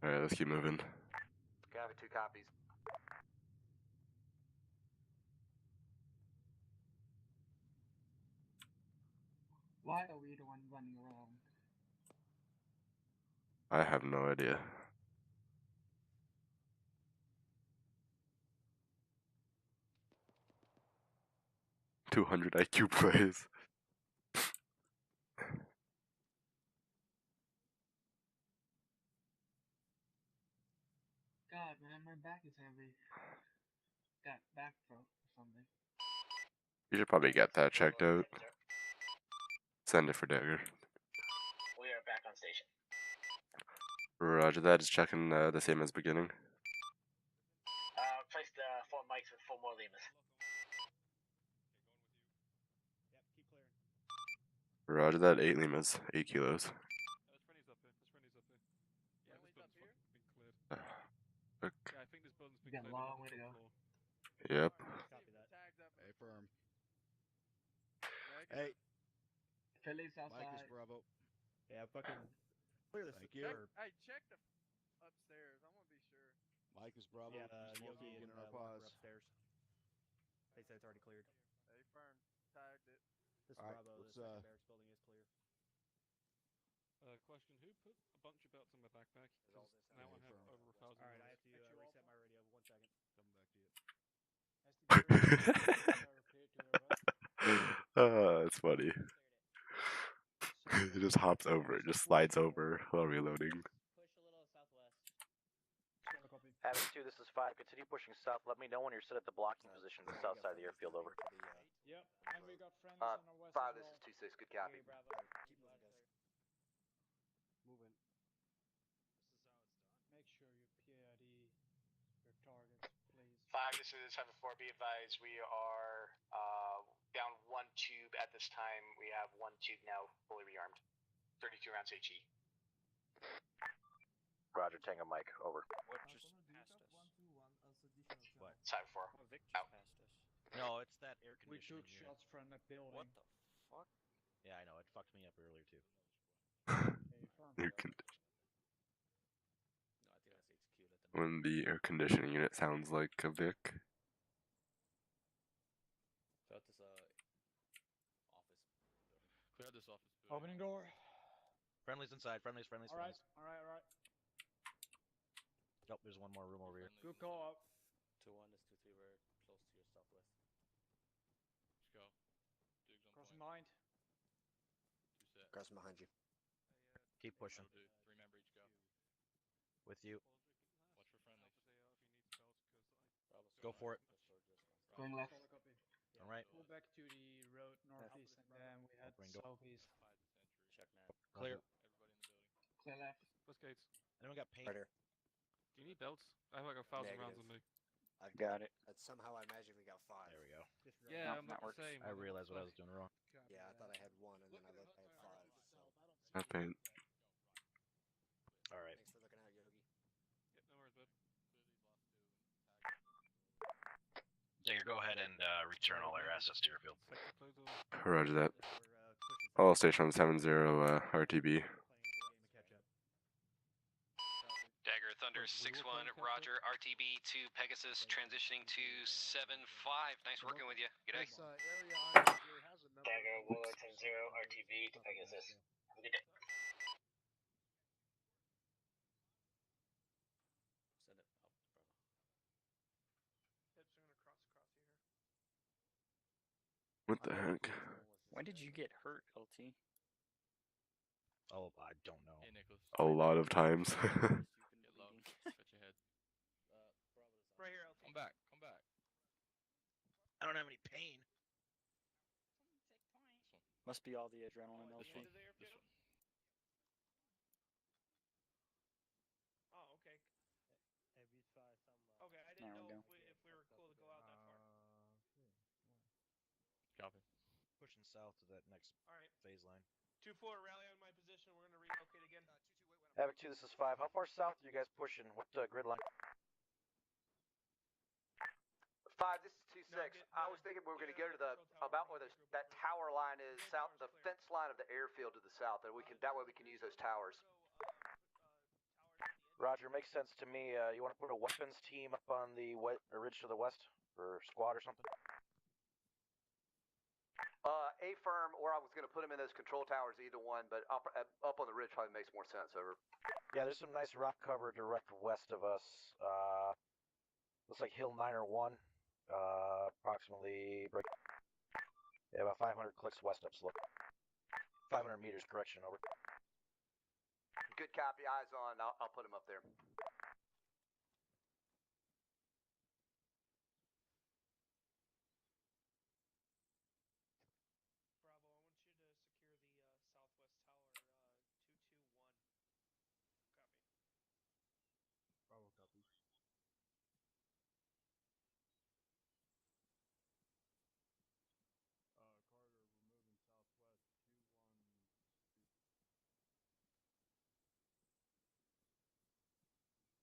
Alright, let's keep moving. Copy, 2 copies. Why are we the one running around? I have no idea. 200 IQ plays. God, man, my back is heavy. Got back throat or something. You should probably get that checked out. Send it for Dagger. We are back on station. Roger that, is checking the same as beginning. Place the 4 mics with 4 more lemurs. Roger that, 8 limas, 8 kilos. Yeah, I think this building's been got a long way to go. Yep. Hey, firm. Hey. Philly's outside. Mike is Bravo. Yeah, fucking clear this. Thank you. Hey, check the upstairs. I want to be sure. Mike is Bravo. Yeah, Yogi Yogi in and our Walker pause. upstairs. They said it's already cleared. Hey, Fern, tagged it. This All right, Bravo, let's, this barracks building is clear. Question, who put a bunch of belts in my backpack? Because now I have over 1,000. Alright, I have to reset my radio. 1 second. It's funny. It just hops over, it just slides over while reloading. 5, continue pushing south. Let me know when you're set at the blocking position to the south side of the airfield, over. Yep, and we got friendlies on our west 5, as this well. is 2-6, good copy. Okay, Bravo. Keep moving, guys. Moving. Make sure you PID your targets, please. 5, this is 7-4, be advised, we are down 1 tube at this time. We have 1 tube now fully rearmed. 32 rounds HE. Roger, Tango Mike, over. What just passed us? What? 7-4, Vic just out. passed us. No, it's that air We conditioning took unit. shots from that building. What the fuck? Yeah, I know. It fucked me up earlier too. Air con- No, I think that's HQ. Let them when the air conditioning unit sounds like a Vic. Clear out this office building. Clear out this office building. Opening door. Friendlies inside. Friendlies. Alright, alright. Oh, there's one more room over here. Good call up. 2-1, this 2-3, we're close to your southwest. Let's go. Digs on Crossing point. mind. 2 set. Crossing behind you. Keep pushing. 3 member each go. With you. Watch for friendlies. Go for it. Going left. Solid copy. All right. Pull back to the road northeast and then we head Bring door. southeast. Check man. Clear. Everybody in the building. Clear left. West gates. Anyone got paint? Right here. Do you need belts? I have like 1,000 rounds on me. I've Got it. somehow I magically got 5. There we go. Yeah, No, I'm that about works. to say. I realized what I was doing wrong. Yeah, I thought I had 1, and then I looked, I had 5. So That's paint. All right. thanks for looking out, Yogi. Yep, no worries, bud. Digger, go ahead and return all air assets to your field. Roger that. All station on 7-0 RTB. Dagger Thunder 6-1, Roger, RTB to Pegasus, transitioning to 7-5. Nice working with you. G'day. This area on here has a number Dagger of Warlord 10-0, RTB to Pegasus. Have a good day. Send it up, bro. What the heck? When did you get hurt, LT? Oh, I don't know. Hey, Nicholas. A lot of times. Get low. Scratch your head. Right here, LT. Come back. Come back. I don't have any pain. Must be all the adrenaline, This LT. one. This one. Oh, okay. Okay, I There didn't we know go. if we were cool to go out that far. Copy. Pushing south to that next Alright. phase line. 2-4, rally on my position. We're gonna relocate again. Havoc 2, this is 5. How far south are you guys pushing? What grid line? 5, this is 2-6. I was thinking we were going to go to the about where that tower line is south, the fence line of the airfield to the south, and that way we can use those towers. Roger, makes sense to me. You want to put a weapons team up on the ridge to the west, or squad or something? A firm, or I was going to put them in those control towers, either one, but up on the ridge probably makes more sense. Over. Yeah, there's some nice rock cover direct west of us. Looks like Hill 9 or 1. Approximately about 500 clicks west up slope. 500 meters, correction, over. Good copy, eyes on. I'll put him up there. Bravo, I want you to secure the southwest tower, 221. Copy. Bravo,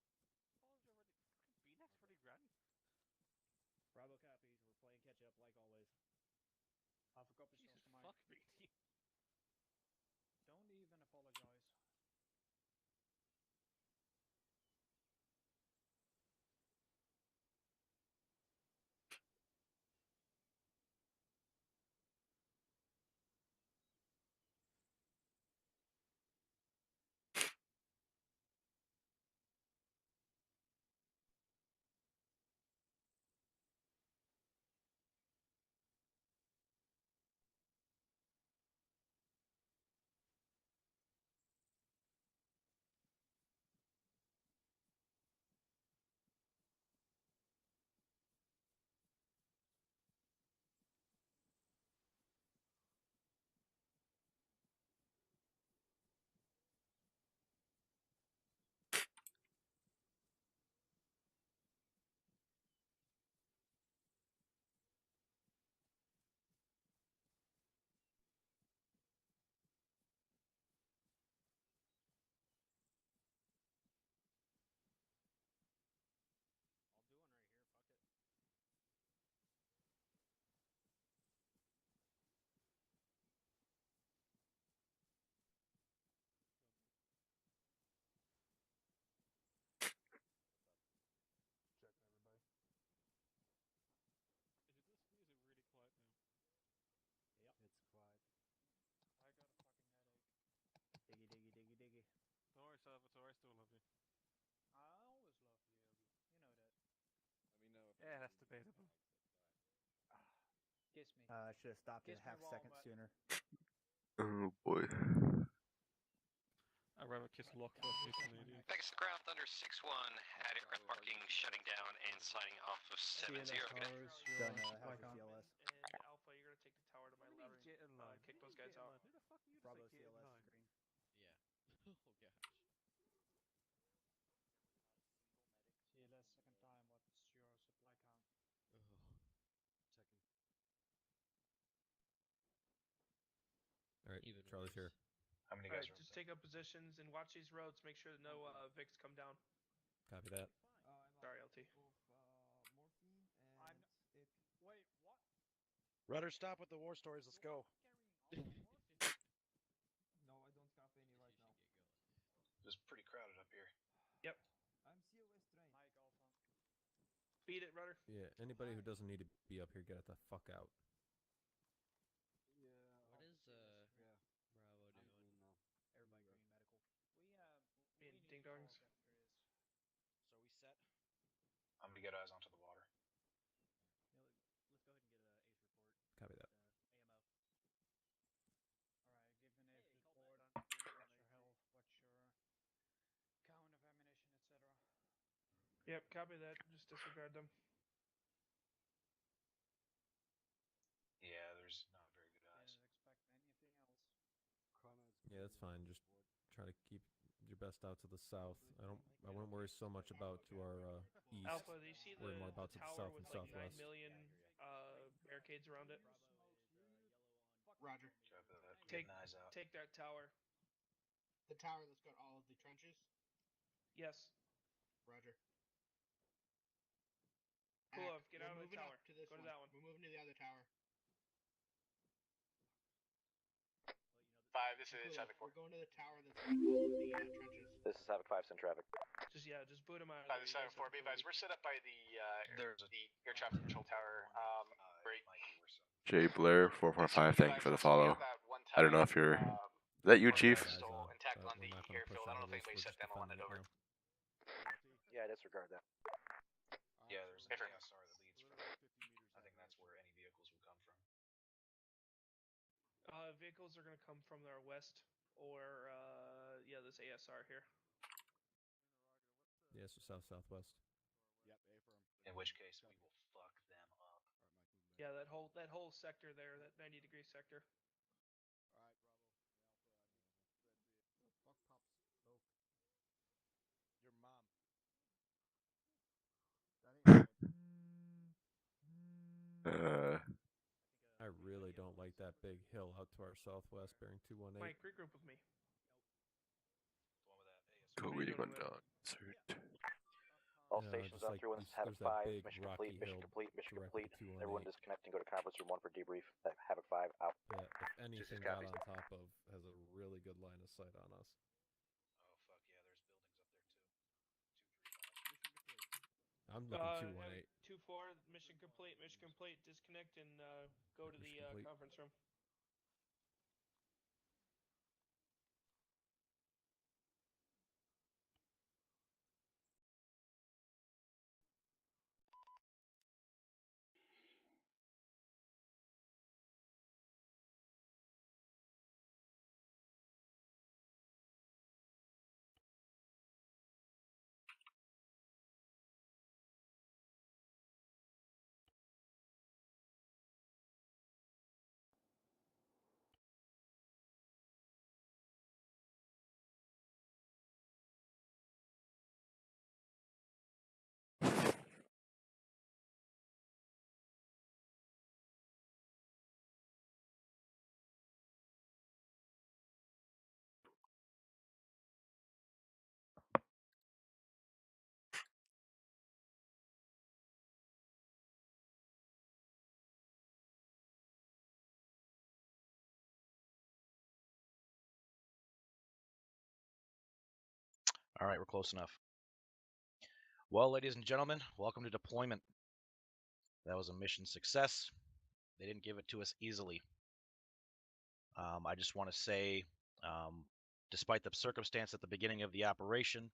copy. Carter, we're moving southwest, Q1. B-Neck's pretty grimy. Bravo copies. We're playing catch up like always. Alpha copy Jesus source to mine. fuck me. Don't even apologize. Yeah, that's debatable. Kiss me. I should have stopped it Kiss a half me, second Walmart. sooner. Oh boy. I'd rather kiss Lock than be Canadian. Next ground, Thunder 6-1, at aircraft parking, shutting down and signing off of 7-0. Good day. Done have the CLS. And Alpha, you're gonna take the tower to my left. Kick those guys out. Who the fuck are you to Bravo say CLS K9? green. Yeah. Oh gosh. CLS second time, what's your supply count? Second. Alright, Even Charlie's worse. here. How many Alright, guys are just take up positions and watch these roads. Make sure that no Vics come down. Copy that. Sorry, LT. Wait, what? Rudder, stop with the war stories. Let's go. No, I don't have any right now. It's pretty crowded up here. Yep. I'm COS trained. Mike Alpha. Beat it, Rudder. Yeah, anybody who doesn't need to be up here, get the fuck out. Yeah. What is yeah. Bravo doing? now. Everybody green medical. Me and We Ding need to Dongs. talk after this. So we set? I'm gonna get eyes onto the water. Let's go ahead and get a ace report. Copy that. AMO. Alright, give an ace report on what's your health, what's your count of ammunition, etc. Yep, copy that. Just disregard them. Yeah, there's not very good eyes. Didn't expect anything else. Yeah, that's fine. Just try to keep your best out to the south. I wouldn't worry so much about to our east. Alpha, do you see the, Worry more about to the tower south with and like southwest. 9 million barricades around it? Roger. Copy that. Take, Getting eyes out. take that tower. The tower that's got all of the trenches? Yes. Roger. Kulov, get We're out of the moving tower. up to this Go to one. that one. We're moving to the other tower. 5, this is Kulov, Havoc 4. we're going to the tower that's got all of the trenches. This is Havoc 5, send traffic. Just boot him out. 5 to 7 4, be advised. We're set up by the air traffic control tower. Break. J Blair 445. Thank you for the follow. I don't know if you're. Is that you, Chief? Intact on we're the not gonna push airfield. I out don't know of if this. anybody We're set just demo on it defending over. now. Yeah, disregard that. Yeah, there's an ASR that leads from. I think that's where any vehicles will come from. Vehicles are gonna come from our west or yeah, this ASR here. Yeah, so south-southwest. Yep, affirm. In which case, we will fuck them up. Yeah, that whole sector there, that 90-degree sector. Alright, Bravo. Fuck pops. Smoke. Your mom. I really don't like that big hill out to our southwest, bearing 218. Mike, regroup with me. Go waiting on dot. All stations just on like through and Havoc there's that 5, big mission rocky complete, mission hill complete, mission directly complete. to Everyone 218. disconnect and go to conference room 1 for debrief. Havoc 5 out. Yeah, if anything got on top of has a really good line of sight on us. Oh fuck yeah, there's buildings up there too. I'm looking 218. 2-4, mission complete, mission complete. Disconnect and go to the conference room. All right, we're close enough. Well, ladies and gentlemen, welcome to deployment. That was a mission success. They didn't give it to us easily. I just want to say, despite the circumstance at the beginning of the operation,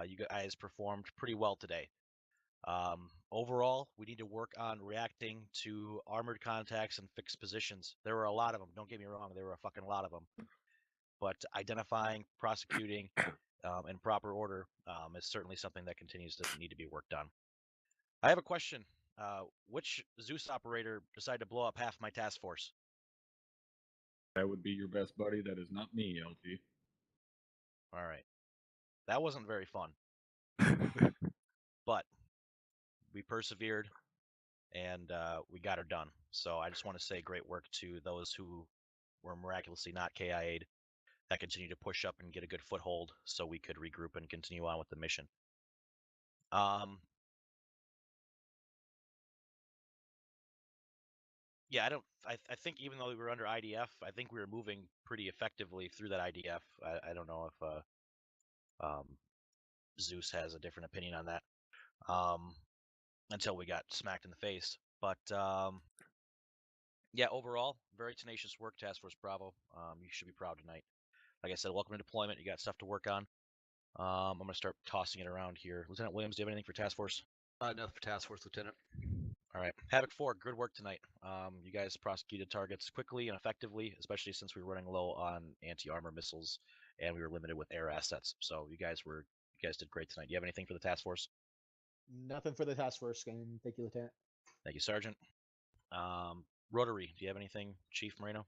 you guys performed pretty well today. Overall, we need to work on reacting to armored contacts and fixed positions. There were a lot of them. Don't get me wrong. There were a fucking lot of them. But identifying, prosecuting, in proper order is certainly something that continues to need to be worked on. I have a question. Which Zeus operator decided to blow up half my task force? That would be your best buddy. That is not me, LT. All right. That wasn't very fun. But we persevered, and we got her done. So I just want to say great work to those who were miraculously not KIA'd, that continued to push up and get a good foothold so we could regroup and continue on with the mission. Yeah, I think even though we were under IDF, I think we were moving pretty effectively through that IDF. I don't know if Zeus has a different opinion on that until we got smacked in the face. But yeah, overall, very tenacious work, Task Force Bravo. You should be proud tonight. Like I said, welcome to deployment. You got stuff to work on. I'm going to start tossing it around here. Lieutenant Williams, do you have anything for Task Force? Nothing for Task Force, Lieutenant. All right. Havoc 4, good work tonight. You guys prosecuted targets quickly and effectively, especially since we were running low on anti-armor missiles and we were limited with air assets. So you guys did great tonight. Do you have anything for the Task Force? Nothing for the task force, and thank you, Lieutenant. Thank you, Sergeant. Rotary, do you have anything, Chief Moreno?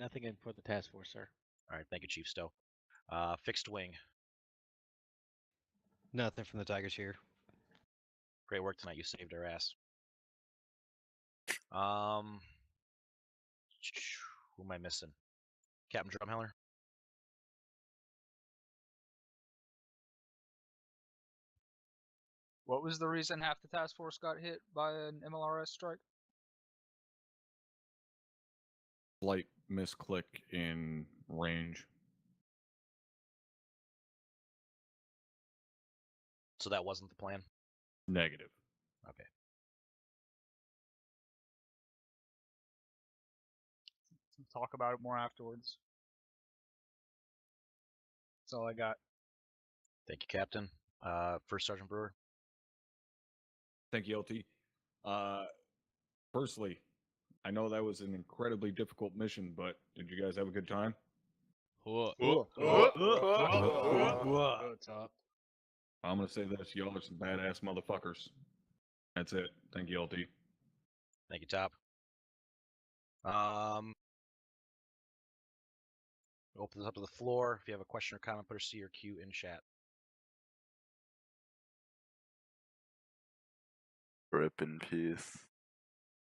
Nothing in for the task force, sir. All right, thank you, Chief Stowe. Fixed wing. Nothing from the Tigers here. Great work tonight. You saved our ass. Who am I missing? Captain Drumheller? What was the reason half the task force got hit by an MLRS strike? Slight misclick in range. So that wasn't the plan? Negative. Okay. Talk about it more afterwards. That's all I got. Thank you, Captain. First Sergeant Brewer. Thank you, LT. Firstly, I know that was an incredibly difficult mission, but did you guys have a good time? I'm gonna say this: y'all are some badass motherfuckers. That's it. Thank you, LT. Thank you, Top. Open this up to the floor. If you have a question or comment, put a C or Q in chat. Rip in peace.